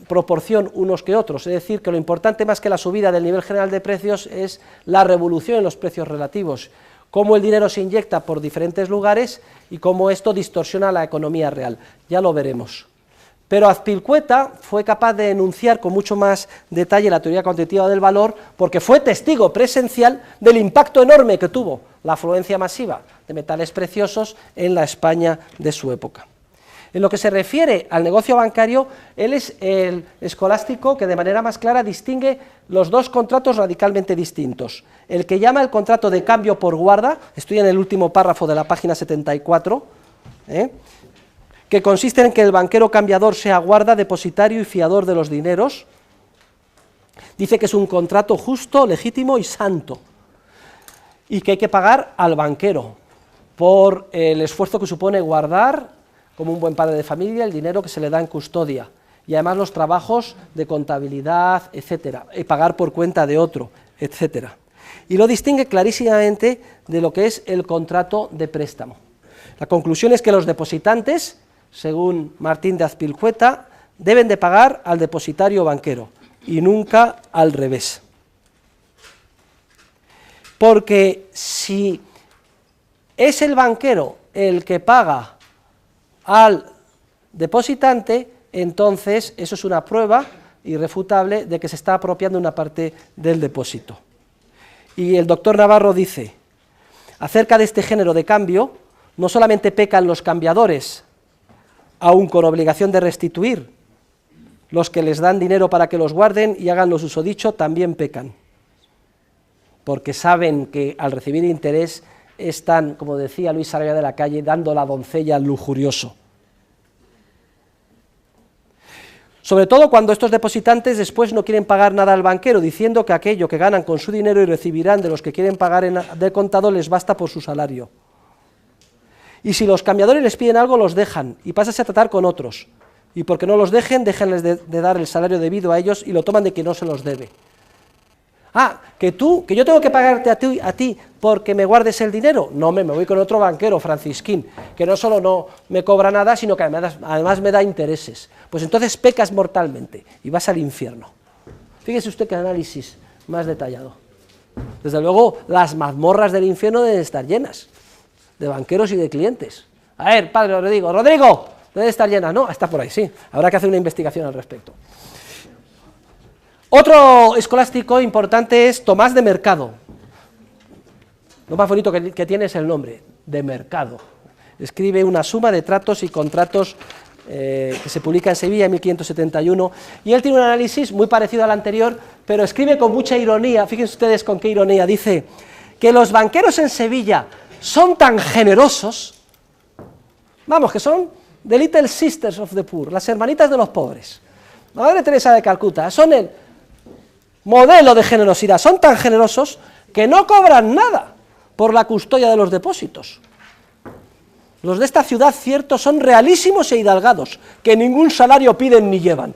proporción unos que otros, es decir, que lo importante más que la subida del nivel general de precios es la revolución en los precios relativos, cómo el dinero se inyecta por diferentes lugares y cómo esto distorsiona la economía real, ya lo veremos. Pero Azpilcueta fue capaz de enunciar con mucho más detalle la teoría cuantitativa del valor porque fue testigo presencial del impacto enorme que tuvo la afluencia masiva de metales preciosos en la España de su época. En lo que se refiere al negocio bancario, él es el escolástico que de manera más clara distingue los dos contratos radicalmente distintos. El que llama el contrato de cambio por guarda, estoy en el último párrafo de la página 74, que consiste en que el banquero cambiador sea guarda, depositario y fiador de los dineros. Dice que es un contrato justo, legítimo y santo, y que hay que pagar al banquero por el esfuerzo que supone guardar, como un buen padre de familia, el dinero que se le da en custodia, y además los trabajos de contabilidad, etcétera, y pagar por cuenta de otro, etcétera. Y lo distingue clarísimamente de lo que es el contrato de préstamo. La conclusión es que los depositantes, según Martín de Azpilcueta, deben de pagar al depositario banquero, y nunca al revés. Porque si es el banquero el que paga al depositante, entonces eso es una prueba irrefutable de que se está apropiando una parte del depósito. Y el doctor Navarro dice, acerca de este género de cambio, no solamente pecan los cambiadores, aun con obligación de restituir, los que les dan dinero para que los guarden y hagan lo susodicho, también pecan, porque saben que al recibir interés están, como decía Luis Sarabia de la Calle, dando la doncella al lujurioso. Sobre todo cuando estos depositantes después no quieren pagar nada al banquero, diciendo que aquello que ganan con su dinero y recibirán de los que quieren pagar de contado les basta por su salario. Y si los cambiadores les piden algo, los dejan, y pasas a tratar con otros. Y porque no los dejen, déjenles de dar el salario debido a ellos y lo toman de quien no se los debe. Ah, que yo tengo que pagarte a ti porque me guardes el dinero. No, me voy con otro banquero, francisquín, que no solo no me cobra nada, sino que además me da intereses. Pues entonces pecas mortalmente y vas al infierno. Fíjese usted qué análisis más detallado. Desde luego, las mazmorras del infierno deben estar llenas de banqueros y de clientes. A ver, padre Rodrigo, debe estar llena. No, está por ahí, sí. Habrá que hacer una investigación al respecto. Otro escolástico importante es Tomás de Mercado. Lo más bonito que tiene es el nombre, de Mercado. Escribe una suma de tratos y contratos que se publica en Sevilla en 1571, y él tiene un análisis muy parecido al anterior, pero escribe con mucha ironía. Fíjense ustedes con qué ironía. Dice que los banqueros en Sevilla son tan generosos, vamos, que son the little sisters of the poor, las hermanitas de los pobres. La Madre Teresa de Calcuta, son el modelo de generosidad, son tan generosos que no cobran nada por la custodia de los depósitos. Los de esta ciudad, cierto, son realísimos e hidalgados, que ningún salario piden ni llevan.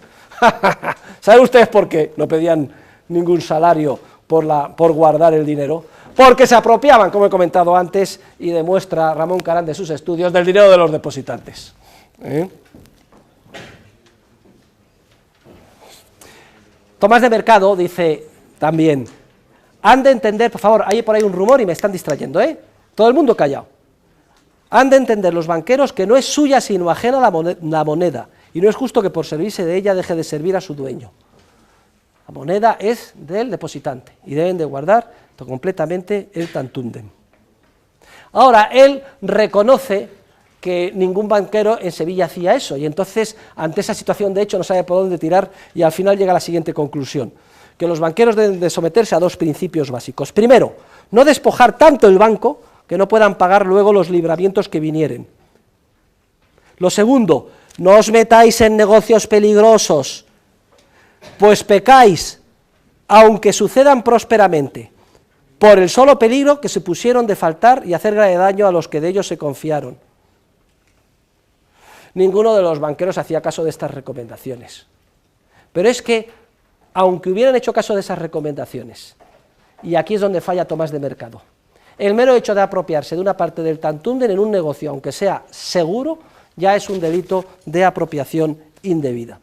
¿Saben ustedes por qué no pedían ningún salario por guardar el dinero? Porque se apropiaban, como he comentado antes, y demuestra Ramón Carán de sus estudios, del dinero de los depositantes. Tomás de Mercado dice también, han de entender, por favor, hay por ahí un rumor y me están distrayendo, todo el mundo callado. Han de entender los banqueros que no es suya sino ajena la moneda, y no es justo que por servirse de ella deje de servir a su dueño. La moneda es del depositante, y deben de guardar completamente el tantundem. Ahora, él reconoce que ningún banquero en Sevilla hacía eso, y entonces, ante esa situación de hecho, no sabe por dónde tirar, y al final llega a la siguiente conclusión, que los banqueros deben de someterse a dos principios básicos. Primero, no despojar tanto el banco que no puedan pagar luego los libramientos que vinieren. Lo segundo, no os metáis en negocios peligrosos, pues pecáis, aunque sucedan prósperamente, por el solo peligro que se pusieron de faltar y hacer grave daño a los que de ellos se confiaron. Ninguno de los banqueros hacía caso de estas recomendaciones. Pero es que, aunque hubieran hecho caso de esas recomendaciones, y aquí es donde falla Tomás de Mercado, el mero hecho de apropiarse de una parte del tantundem en un negocio, aunque sea seguro, ya es un delito de apropiación indebida.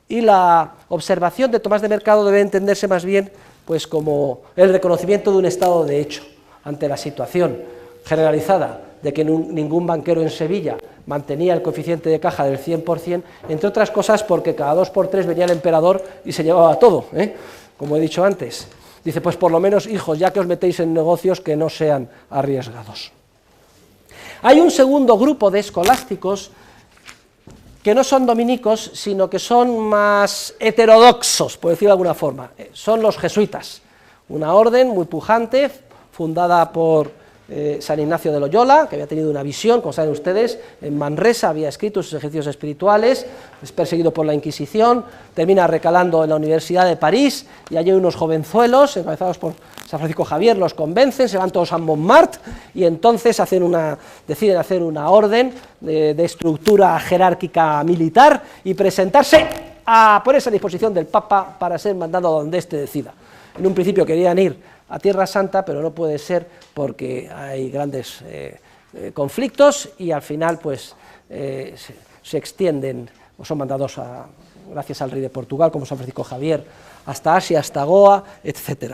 Y la observación de Tomás de Mercado debe entenderse más bien pues como el reconocimiento de un estado de hecho ante la situación generalizada de que ningún banquero en Sevilla mantenía el coeficiente de caja del 100%, entre otras cosas porque cada 2 por 3 venía el emperador y se llevaba todo, como he dicho antes. Dice, pues por lo menos, hijos, ya que os metéis en negocios que no sean arriesgados. Hay un segundo grupo de escolásticos que no son dominicos, sino que son más heterodoxos, por decirlo de alguna forma. Son los jesuitas, una orden muy pujante, fundada por San Ignacio de Loyola, que había tenido una visión, como saben ustedes, en Manresa había escrito sus ejercicios espirituales, es perseguido por la Inquisición, termina recalando en la Universidad de París, y allí unos jovenzuelos, encabezados por San Francisco Javier, los convencen, se van todos a Montmartre, y entonces deciden hacer una orden de estructura jerárquica militar, y presentarse a ponerse a disposición del Papa para ser mandado donde éste decida. En un principio querían ir a Tierra Santa, pero no puede ser porque hay grandes conflictos y al final pues se extienden, o son mandados gracias al rey de Portugal, como San Francisco Javier, hasta Asia, hasta Goa, etc.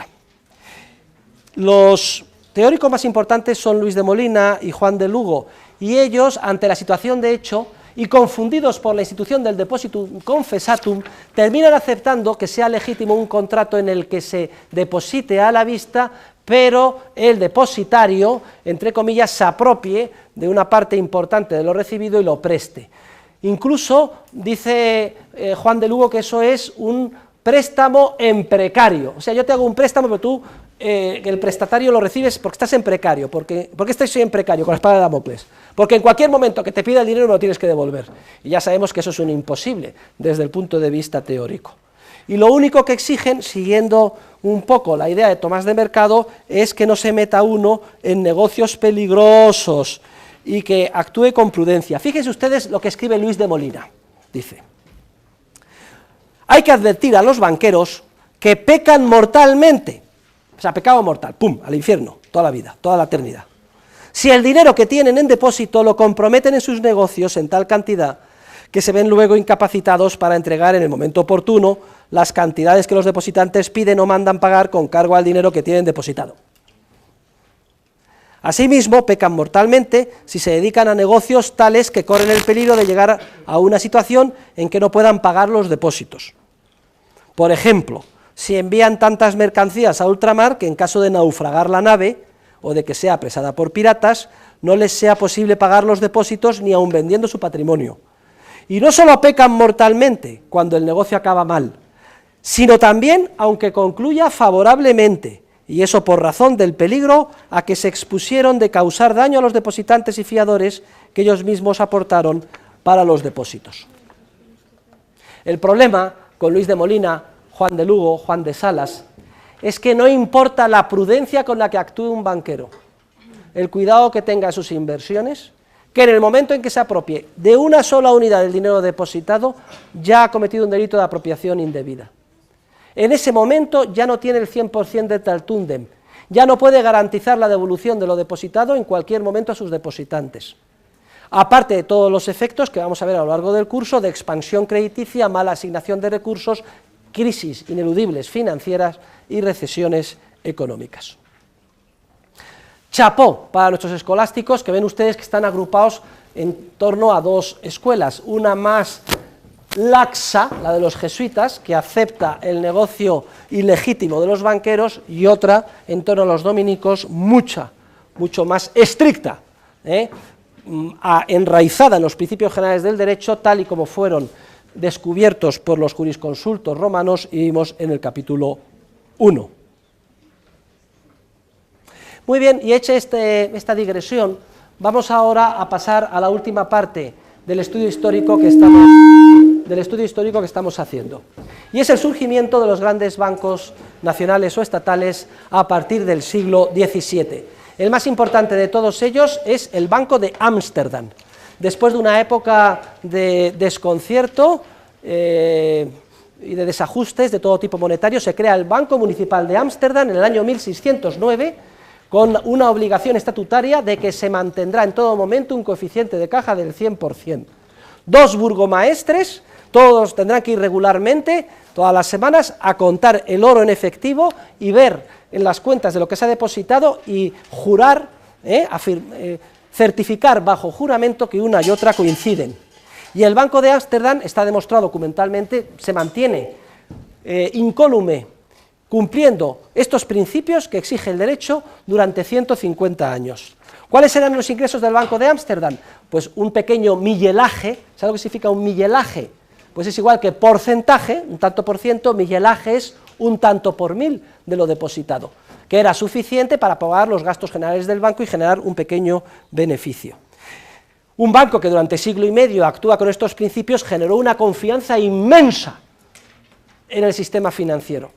Los teóricos más importantes son Luis de Molina y Juan de Lugo, y ellos, ante la situación de hecho, y confundidos por la institución del depositum confessatum, terminan aceptando que sea legítimo un contrato en el que se deposite a la vista, pero el depositario, entre comillas, se apropie de una parte importante de lo recibido y lo preste. Incluso dice Juan de Lugo que eso es un préstamo en precario, o sea, yo te hago un préstamo, pero tú el prestatario lo recibes porque estás en precario. ¿Por qué estás en precario? Con la espada de Damocles. Porque en cualquier momento que te pida el dinero me lo tienes que devolver. Y ya sabemos que eso es un imposible desde el punto de vista teórico. Y lo único que exigen, siguiendo un poco la idea de Tomás de Mercado, es que no se meta uno en negocios peligrosos y que actúe con prudencia. Fíjense ustedes lo que escribe Luis de Molina. Dice, hay que advertir a los banqueros que pecan mortalmente, O sea, pecado mortal, ¡pum!, al infierno, toda la vida, toda la eternidad. Si el dinero que tienen en depósito lo comprometen en sus negocios en tal cantidad que se ven luego incapacitados para entregar en el momento oportuno las cantidades que los depositantes piden o mandan pagar con cargo al dinero que tienen depositado. Asimismo, pecan mortalmente si se dedican a negocios tales que corren el peligro de llegar a una situación en que no puedan pagar los depósitos. Por ejemplo, si envían tantas mercancías a ultramar que en caso de naufragar la nave o de que sea apresada por piratas, no les sea posible pagar los depósitos ni aun vendiendo su patrimonio. Y no solo pecan mortalmente cuando el negocio acaba mal, sino también aunque concluya favorablemente, y eso por razón del peligro a que se expusieron de causar daño a los depositantes y fiadores que ellos mismos aportaron para los depósitos. El problema con Luis de Molina, Juan de Lugo, Juan de Salas, es que no importa la prudencia con la que actúe un banquero, el cuidado que tenga sus inversiones, que en el momento en que se apropie de una sola unidad del dinero depositado, ya ha cometido un delito de apropiación indebida. En ese momento ya no tiene el 100% de taltundem, ya no puede garantizar la devolución de lo depositado en cualquier momento a sus depositantes. Aparte de todos los efectos que vamos a ver a lo largo del curso, de expansión crediticia, mala asignación de recursos, crisis ineludibles financieras y recesiones económicas. Chapó para nuestros escolásticos, que ven ustedes que están agrupados en torno a dos escuelas, una más laxa, la de los jesuitas, que acepta el negocio ilegítimo de los banqueros, y otra en torno a los dominicos, mucho más estricta, enraizada en los principios generales del derecho, tal y como fueron descubiertos por los jurisconsultos romanos y vimos en el capítulo 1. Muy bien, y hecha esta digresión, vamos ahora a pasar a la última parte del estudio histórico que estamos haciendo, y es el surgimiento de los grandes bancos nacionales o estatales a partir del siglo XVII. El más importante de todos ellos es el Banco de Ámsterdam. Después de una época de desconcierto y de desajustes de todo tipo monetario, se crea el Banco Municipal de Ámsterdam en el año 1609, con una obligación estatutaria de que se mantendrá en todo momento un coeficiente de caja del 100%. Dos burgomaestres, todos tendrán que ir regularmente, todas las semanas, a contar el oro en efectivo y ver en las cuentas de lo que se ha depositado y jurar, certificar bajo juramento que una y otra coinciden. Y el Banco de Ámsterdam, está demostrado documentalmente, se mantiene incólume, cumpliendo estos principios que exige el derecho durante 150 años. ¿Cuáles eran los ingresos del Banco de Ámsterdam? Pues un pequeño millelaje. ¿Sabe lo que significa un millelaje? Pues es igual que porcentaje, un tanto por ciento, millelaje es un tanto por mil de lo depositado, que era suficiente para pagar los gastos generales del banco y generar un pequeño beneficio. Un banco que durante siglo y medio actúa con estos principios generó una confianza inmensa en el sistema financiero.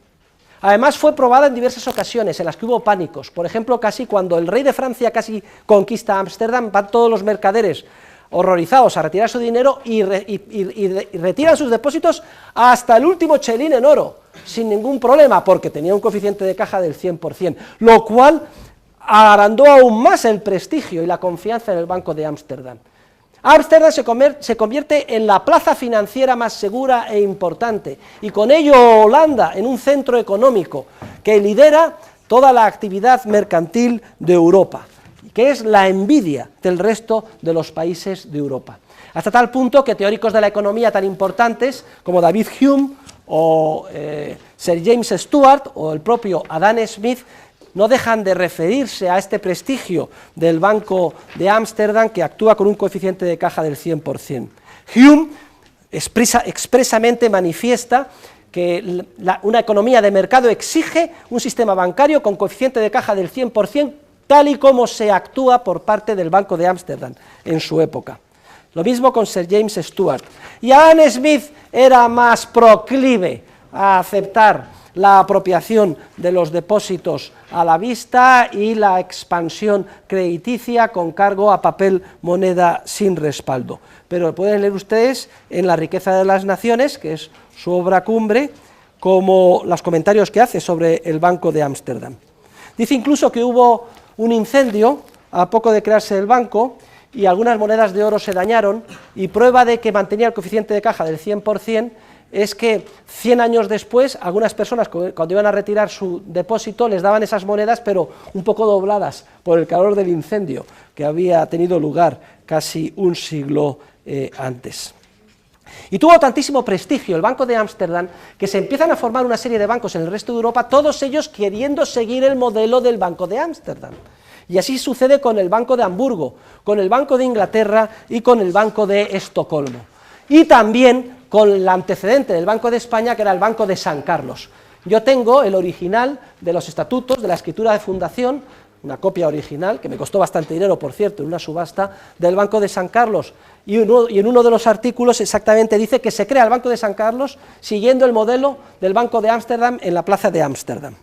Además fue probada en diversas ocasiones en las que hubo pánicos. Por ejemplo, casi cuando el rey de Francia casi conquista Ámsterdam, van todos los mercaderes horrorizados a retirar su dinero y retiran sus depósitos hasta el último chelín en oro, sin ningún problema, porque tenía un coeficiente de caja del 100%, lo cual agrandó aún más el prestigio y la confianza en el Banco de Ámsterdam. Ámsterdam se convierte en la plaza financiera más segura e importante, y con ello Holanda en un centro económico que lidera toda la actividad mercantil de Europa, que es la envidia del resto de los países de Europa. Hasta tal punto que teóricos de la economía tan importantes como David Hume o Sir James Stewart o el propio Adam Smith no dejan de referirse a este prestigio del Banco de Ámsterdam, que actúa con un coeficiente de caja del 100%. Hume expresamente manifiesta que una economía de mercado exige un sistema bancario con coeficiente de caja del 100%, tal y como se actúa por parte del Banco de Ámsterdam en su época. Lo mismo con Sir James Stewart. Y Adam Smith era más proclive a aceptar la apropiación de los depósitos a la vista y la expansión crediticia con cargo a papel moneda sin respaldo. Pero pueden leer ustedes en La riqueza de las naciones, que es su obra cumbre, como los comentarios que hace sobre el Banco de Ámsterdam. Dice incluso que hubo un incendio a poco de crearse el banco y algunas monedas de oro se dañaron, y prueba de que mantenía el coeficiente de caja del 100% es que 100 años después algunas personas cuando iban a retirar su depósito les daban esas monedas pero un poco dobladas por el calor del incendio que había tenido lugar casi un siglo antes. Y tuvo tantísimo prestigio el Banco de Ámsterdam que se empiezan a formar una serie de bancos en el resto de Europa, todos ellos queriendo seguir el modelo del Banco de Ámsterdam. Y así sucede con el Banco de Hamburgo, con el Banco de Inglaterra y con el Banco de Estocolmo. Y también con el antecedente del Banco de España, que era el Banco de San Carlos. Yo tengo el original de los estatutos, de la escritura de fundación, una copia original, que me costó bastante dinero, por cierto, en una subasta, del Banco de San Carlos, y en uno de los artículos exactamente dice que se crea el Banco de San Carlos siguiendo el modelo del Banco de Ámsterdam en la plaza de Ámsterdam.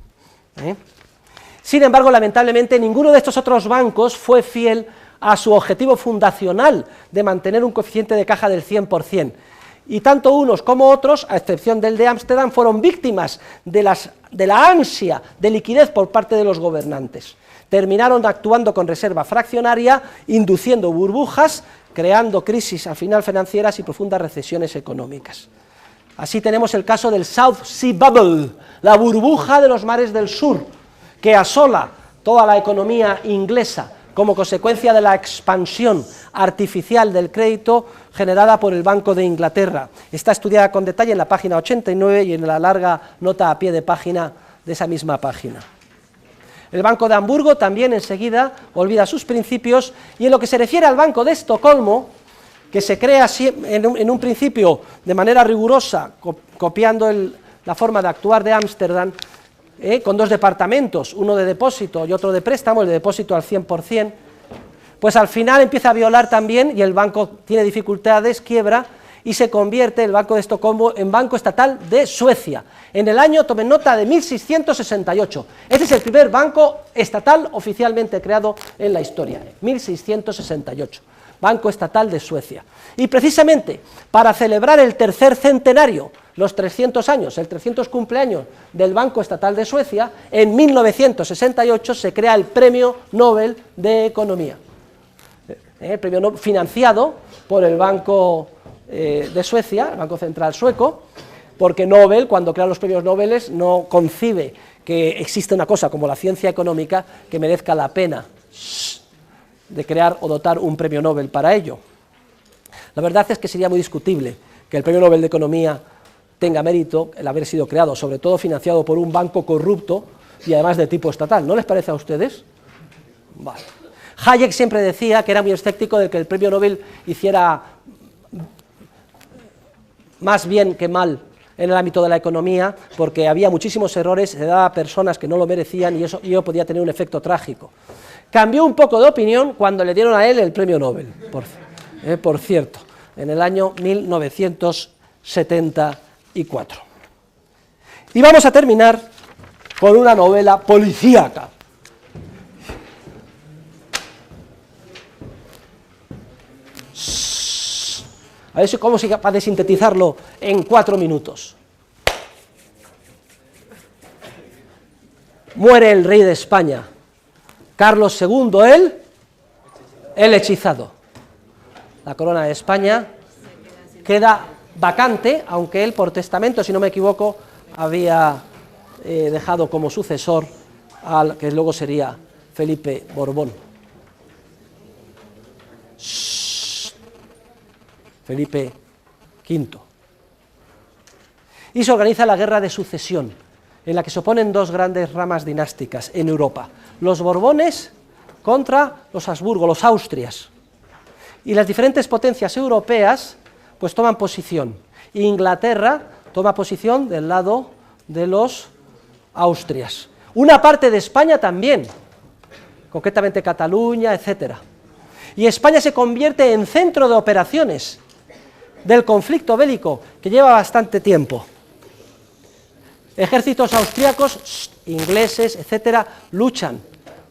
Sin embargo, lamentablemente, ninguno de estos otros bancos fue fiel a su objetivo fundacional de mantener un coeficiente de caja del 100%. Y tanto unos como otros, a excepción del de Ámsterdam, fueron víctimas de la ansia de liquidez por parte de los gobernantes. Terminaron actuando con reserva fraccionaria, induciendo burbujas, creando crisis al final financieras y profundas recesiones económicas. Así tenemos el caso del South Sea Bubble, la burbuja de los mares del sur, que asola toda la economía inglesa como consecuencia de la expansión artificial del crédito generada por el Banco de Inglaterra. Está estudiada con detalle en la página 89 y en la larga nota a pie de página de esa misma página. El Banco de Hamburgo también enseguida olvida sus principios, y en lo que se refiere al Banco de Estocolmo, que se crea en un principio de manera rigurosa, copiando la forma de actuar de Ámsterdam, con dos departamentos, uno de depósito y otro de préstamo, el de depósito al 100%, pues al final empieza a violar también, y el banco tiene dificultades, quiebra, y se convierte el Banco de Estocolmo en Banco Estatal de Suecia, en el año, tomen nota, de 1668. Este es el primer banco estatal oficialmente creado en la historia, 1668, Banco Estatal de Suecia. Y precisamente para celebrar el tercer centenario, los 300 años, el 300 cumpleaños del Banco Estatal de Suecia, en 1968 se crea el Premio Nobel de Economía, premio financiado por el Banco de Suecia, el Banco Central Sueco, porque Nobel, cuando crea los premios Nobel, no concibe que existe una cosa como la ciencia económica que merezca la pena de crear o dotar un premio Nobel para ello. La verdad es que sería muy discutible que el Premio Nobel de Economía tenga mérito el haber sido creado, sobre todo financiado por un banco corrupto y además de tipo estatal. ¿No les parece a ustedes? Vale. Hayek siempre decía que era muy escéptico de que el premio Nobel hiciera más bien que mal en el ámbito de la economía, porque había muchísimos errores, se daba a personas que no lo merecían y ello podía tener un efecto trágico. Cambió un poco de opinión cuando le dieron a él el premio Nobel, por cierto, en el año 1974. Y vamos a terminar con una novela policíaca. A ver cómo soy capaz de sintetizarlo en 4 minutos. Muere el rey de España, Carlos II, el hechizado. La corona de España queda vacante, aunque él por testamento, si no me equivoco, había dejado como sucesor al que luego sería Felipe Borbón. Felipe V. Y se organiza la Guerra de Sucesión, en la que se oponen dos grandes ramas dinásticas en Europa, los Borbones contra los Habsburgo, los Austrias. Y las diferentes potencias europeas pues toman posición. Inglaterra toma posición del lado de los Austrias. Una parte de España también, concretamente Cataluña, etc. Y España se convierte en centro de operaciones del conflicto bélico que lleva bastante tiempo. Ejércitos austriacos, ingleses, etcétera, luchan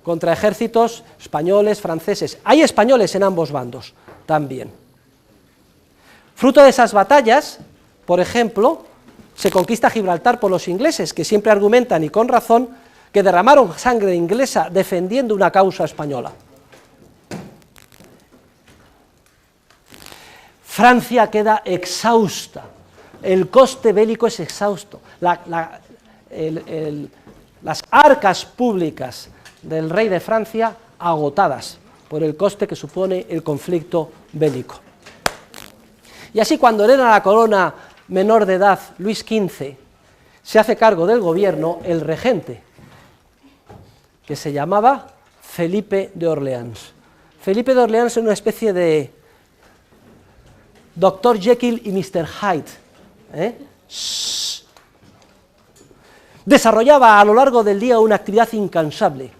contra ejércitos españoles, franceses. Hay españoles en ambos bandos también. Fruto de esas batallas, por ejemplo, se conquista Gibraltar por los ingleses, que siempre argumentan, y con razón, que derramaron sangre inglesa defendiendo una causa española. Francia queda exhausta, el coste bélico es exhausto, las arcas públicas del rey de Francia agotadas por el coste que supone el conflicto bélico. Y así, cuando hereda la corona menor de edad, Luis XV, se hace cargo del gobierno el regente, que se llamaba Felipe de Orleans. Felipe de Orleans es una especie de Dr. Jekyll y Mr. Hyde. Desarrollaba a lo largo del día una actividad incansable,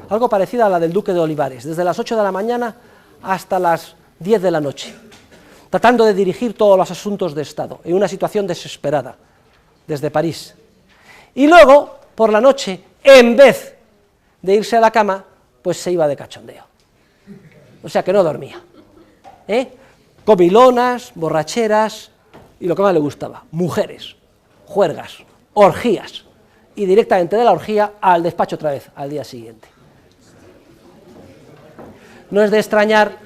algo parecida a la del duque de Olivares, desde las 8 de la mañana hasta las 10 de la noche, tratando de dirigir todos los asuntos de Estado, en una situación desesperada, desde París. Y luego, por la noche, en vez de irse a la cama, pues se iba de cachondeo. O sea que no dormía. Comilonas, borracheras, y lo que más le gustaba, mujeres, juergas, orgías, y directamente de la orgía al despacho otra vez, al día siguiente. No es de extrañar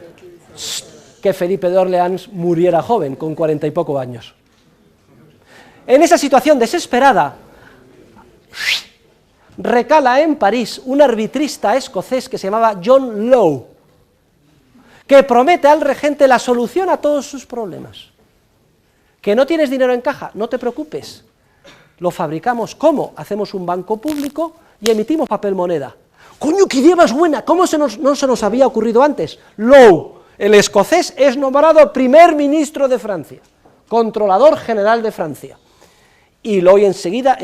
que Felipe de Orleans muriera joven, con 40 y poco años. En esa situación desesperada, recala en París un arbitrista escocés que se llamaba John Lowe, que promete al regente la solución a todos sus problemas. ¿Que no tienes dinero en caja? No te preocupes, lo fabricamos. ¿Cómo? Hacemos un banco público y emitimos papel moneda. ¡Coño, qué idea más buena! ¿Cómo no se nos había ocurrido antes? Lowe, el escocés, es nombrado primer ministro de Francia, controlador general de Francia. Y Lowe enseguida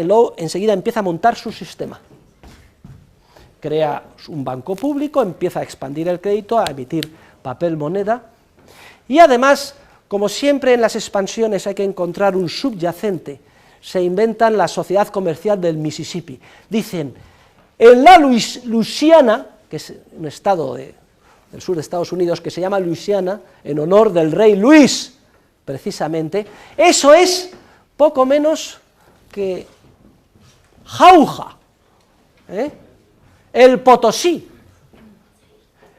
empieza a montar su sistema. Crea un banco público, empieza a expandir el crédito, a emitir papel moneda, y además, como siempre en las expansiones hay que encontrar un subyacente, se inventan la Sociedad Comercial del Mississippi. Dicen, en la Luisiana, que es un estado del sur de Estados Unidos que se llama Luisiana, en honor del rey Luis, precisamente, eso es poco menos que Jauja, el Potosí.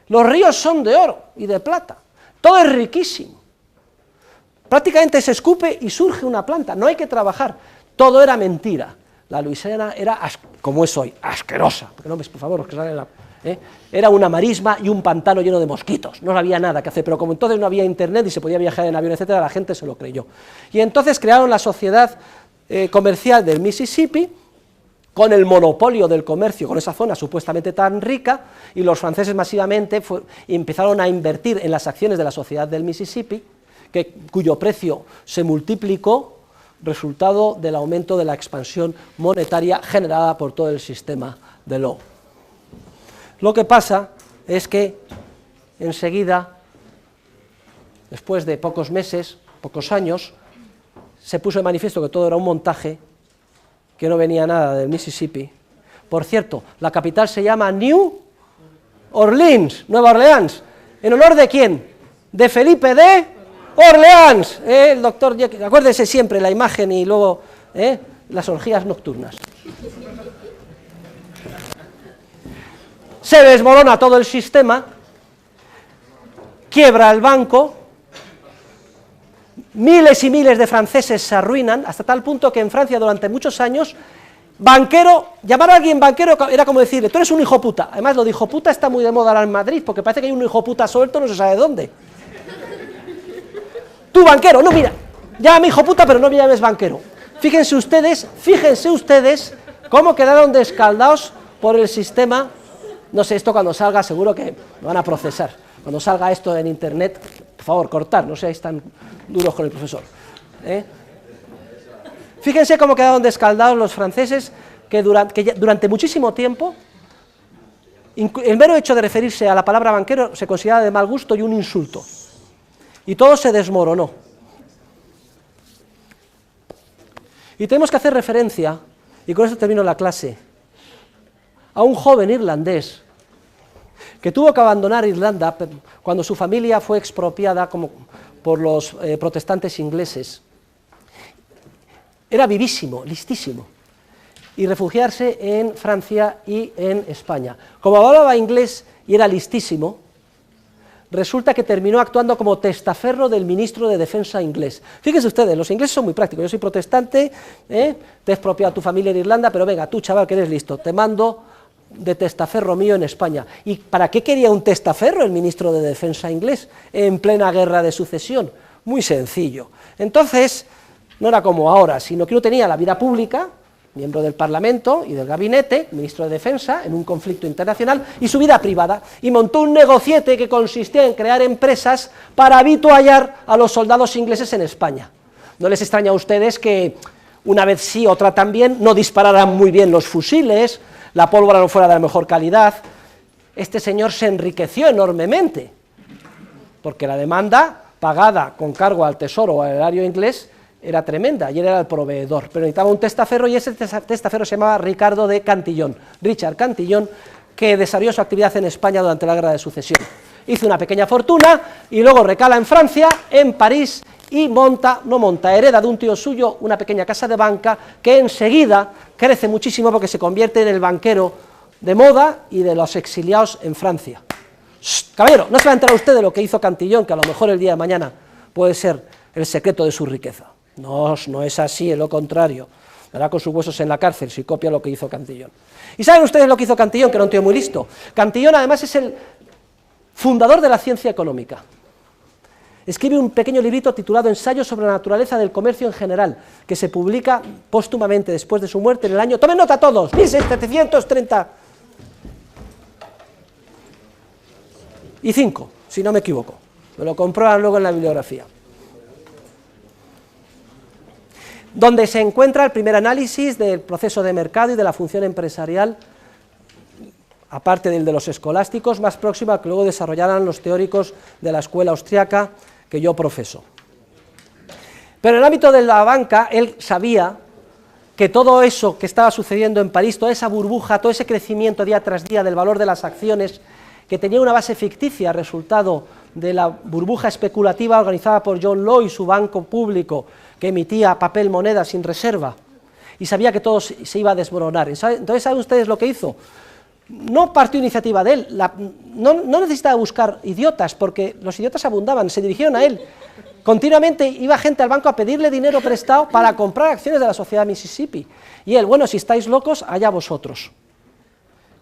Los ríos son de oro y de plata, todo es riquísimo. Prácticamente se escupe y surge una planta, no hay que trabajar, todo era mentira. La Luisiana era, como es hoy, asquerosa, porque no ves, por favor, los que salen era una marisma y un pantano lleno de mosquitos, no había nada que hacer, pero como entonces no había internet y se podía viajar en avión, etcétera, la gente se lo creyó. Y entonces crearon la Sociedad Comercial del Mississippi, con el monopolio del comercio con esa zona supuestamente tan rica, y los franceses masivamente empezaron a invertir en las acciones de la Sociedad del Mississippi, cuyo precio se multiplicó, resultado del aumento de la expansión monetaria generada por todo el sistema de Lowe. Lo que pasa es que enseguida, después de pocos meses, pocos años, se puso de manifiesto que todo era un montaje, que no venía nada del Mississippi. Por cierto, la capital se llama New Orleans, Nueva Orleans. ¿En honor de quién? De Felipe de Orleans, el doctor Jekyll. Acuérdense siempre la imagen y luego las orgías nocturnas. Se desmorona todo el sistema, quiebra el banco, miles y miles de franceses se arruinan, hasta tal punto que en Francia durante muchos años, banquero, llamar a alguien banquero era como decirle, tú eres un hijo puta. Además, lo de hijo puta está muy de moda ahora en Madrid, porque parece que hay un hijo puta suelto, no se sabe dónde. Tú banquero, no, mira, llámame hijo puta, pero no me llames banquero. Fíjense ustedes cómo quedaron descaldados por el sistema. No sé, esto cuando salga seguro que me van a procesar. Cuando salga esto en internet, por favor, cortar, no seáis tan duros con el profesor. Fíjense cómo quedaron descaldados los franceses, que durante muchísimo tiempo, el mero hecho de referirse a la palabra banquero se consideraba de mal gusto y un insulto. Y todo se desmoronó. Y tenemos que hacer referencia, y con esto termino la clase, a un joven irlandés que tuvo que abandonar Irlanda cuando su familia fue expropiada por los protestantes ingleses. Era vivísimo, listísimo, y refugiarse en Francia y en España. Como hablaba inglés y era listísimo, resulta que terminó actuando como testaferro del ministro de Defensa inglés. Fíjense ustedes, los ingleses son muy prácticos. Yo soy protestante, te he expropiado a tu familia en Irlanda, pero venga, tú chaval que eres listo, te mando de testaferro mío en España. ¿Y para qué quería un testaferro el ministro de Defensa inglés en plena guerra de sucesión? Muy sencillo. Entonces, no era como ahora, sino que uno tenía la vida pública, miembro del Parlamento y del Gabinete, ministro de Defensa, en un conflicto internacional, y su vida privada, y montó un negociete que consistía en crear empresas para habituallar a los soldados ingleses en España. No les extraña a ustedes que una vez sí, otra también, no dispararan muy bien los fusiles, la pólvora no fuera de la mejor calidad. Este señor se enriqueció enormemente, porque la demanda pagada con cargo al Tesoro o al erario inglés era tremenda, y él era el proveedor, pero necesitaba un testaferro, y ese testaferro se llamaba Ricardo de Cantillon, Richard Cantillon, que desarrolló su actividad en España durante la Guerra de Sucesión. Hizo una pequeña fortuna, y luego recala en Francia, en París, y hereda de un tío suyo una pequeña casa de banca, que enseguida crece muchísimo porque se convierte en el banquero de moda y de los exiliados en Francia. ¡Shh! Caballero, no se va a enterar usted de lo que hizo Cantillon, que a lo mejor el día de mañana puede ser el secreto de su riqueza. No es así, es lo contrario. Verá con sus huesos en la cárcel si copia lo que hizo Cantillon. ¿Y saben ustedes lo que hizo Cantillon, que era un tío muy listo? Cantillon además es el fundador de la ciencia económica. Escribe un pequeño librito titulado Ensayos sobre la naturaleza del comercio en general, que se publica póstumamente después de su muerte en el año, tomen nota todos, 1735, si no me equivoco. Me lo comprueban luego en la bibliografía. Donde se encuentra el primer análisis del proceso de mercado y de la función empresarial, aparte del de los escolásticos, más próximo al que luego desarrollarán los teóricos de la escuela austriaca que yo profeso. Pero en el ámbito de la banca, él sabía que todo eso que estaba sucediendo en París, toda esa burbuja, todo ese crecimiento día tras día del valor de las acciones, que tenía una base ficticia, resultado de la burbuja especulativa organizada por John Law y su banco público, que emitía papel moneda sin reserva, y sabía que todo se iba a desmoronar. Entonces, ¿saben ustedes lo que hizo? No partió iniciativa de él, no necesitaba buscar idiotas, porque los idiotas abundaban, se dirigieron a él. Continuamente iba gente al banco a pedirle dinero prestado para comprar acciones de la sociedad Mississippi. Y él, bueno, si estáis locos, allá vosotros.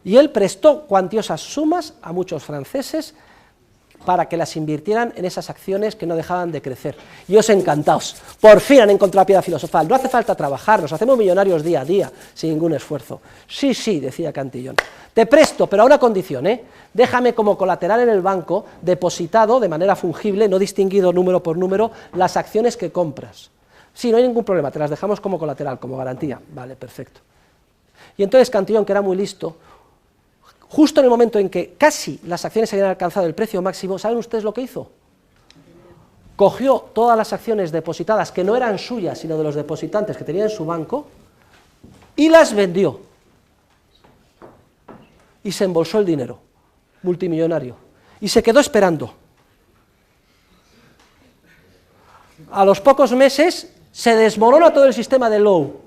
Y él prestó cuantiosas sumas a muchos franceses para que las invirtieran en esas acciones que no dejaban de crecer. Y os encantaos, por fin han encontrado piedra filosofal, no hace falta trabajar, nos hacemos millonarios día a día, sin ningún esfuerzo. Sí, sí, decía Cantillon, te presto, pero a una condición, déjame como colateral en el banco, depositado de manera fungible, no distinguido número por número, las acciones que compras. Sí, no hay ningún problema, te las dejamos como colateral, como garantía. Vale, perfecto. Y entonces Cantillon, que era muy listo, justo en el momento en que casi las acciones habían alcanzado el precio máximo, ¿saben ustedes lo que hizo? Cogió todas las acciones depositadas, que no eran suyas, sino de los depositantes que tenía en su banco, y las vendió. Y se embolsó el dinero, multimillonario, y se quedó esperando. A los pocos meses se desmorona todo el sistema de Law.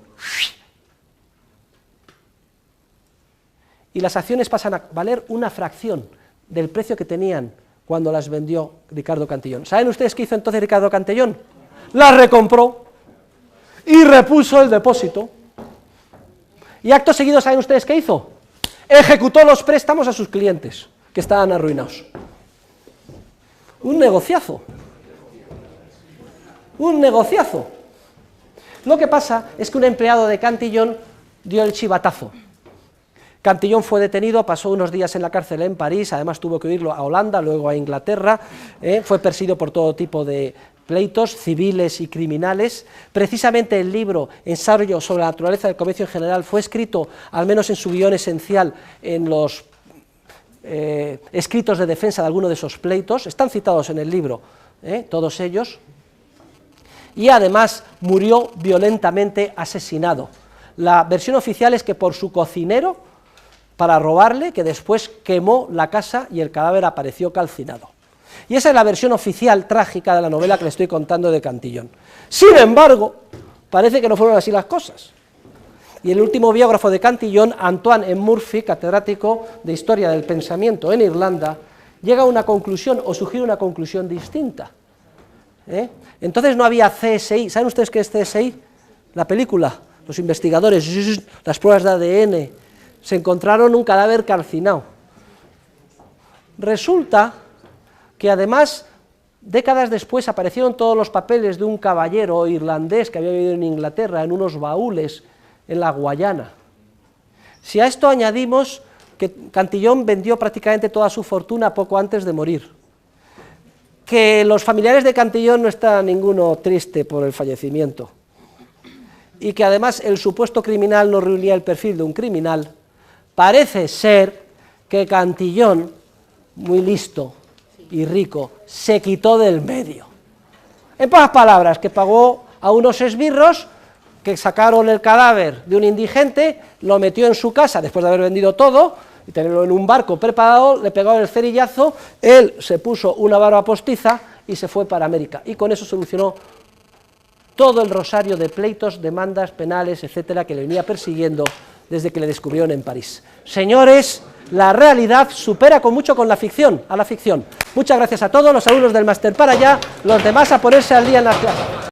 Y las acciones pasan a valer una fracción del precio que tenían cuando las vendió Ricardo Cantillon. ¿Saben ustedes qué hizo entonces Ricardo Cantillon? Las recompró y repuso el depósito. Y acto seguido, ¿saben ustedes qué hizo? Ejecutó los préstamos a sus clientes, que estaban arruinados. Un negociazo. Un negociazo. Lo que pasa es que un empleado de Cantillon dio el chivatazo. Cantillon fue detenido, pasó unos días en la cárcel en París, además tuvo que irlo a Holanda, luego a Inglaterra, fue perseguido por todo tipo de pleitos civiles y criminales. Precisamente el libro Ensayo sobre la naturaleza del comercio en general fue escrito, al menos en su guión esencial, en los escritos de defensa de alguno de esos pleitos, están citados en el libro, todos ellos, y además murió violentamente asesinado. La versión oficial es que por su cocinero, para robarle, que después quemó la casa y el cadáver apareció calcinado. Y esa es la versión oficial trágica de la novela que le estoy contando de Cantillon. Sin embargo, parece que no fueron así las cosas. y el último biógrafo de Cantillon, Antoine M. Murphy, catedrático de Historia del Pensamiento en Irlanda, llega a una conclusión o sugiere una conclusión distinta. Entonces no había CSI. ¿Saben ustedes qué es CSI? La película, los investigadores, las pruebas de ADN, se encontraron un cadáver calcinado. Resulta que además, décadas después, aparecieron todos los papeles de un caballero irlandés que había vivido en Inglaterra, en unos baúles, en la Guayana. Si a esto añadimos que Cantillon vendió prácticamente toda su fortuna poco antes de morir, que los familiares de Cantillon no está ninguno triste por el fallecimiento, y que además el supuesto criminal no reunía el perfil de un criminal, parece ser que Cantillon, muy listo y rico, se quitó del medio. En pocas palabras, que pagó a unos esbirros que sacaron el cadáver de un indigente, lo metió en su casa después de haber vendido todo, y tenerlo en un barco preparado, le pegó el cerillazo, él se puso una barba postiza y se fue para América, y con eso solucionó todo el rosario de pleitos, demandas penales, etcétera, que le venía persiguiendo desde que le descubrieron en París. Señores, la realidad supera con mucho con la ficción, a la ficción. Muchas gracias a todos, los alumnos del máster para allá, los demás a ponerse al día en las clases.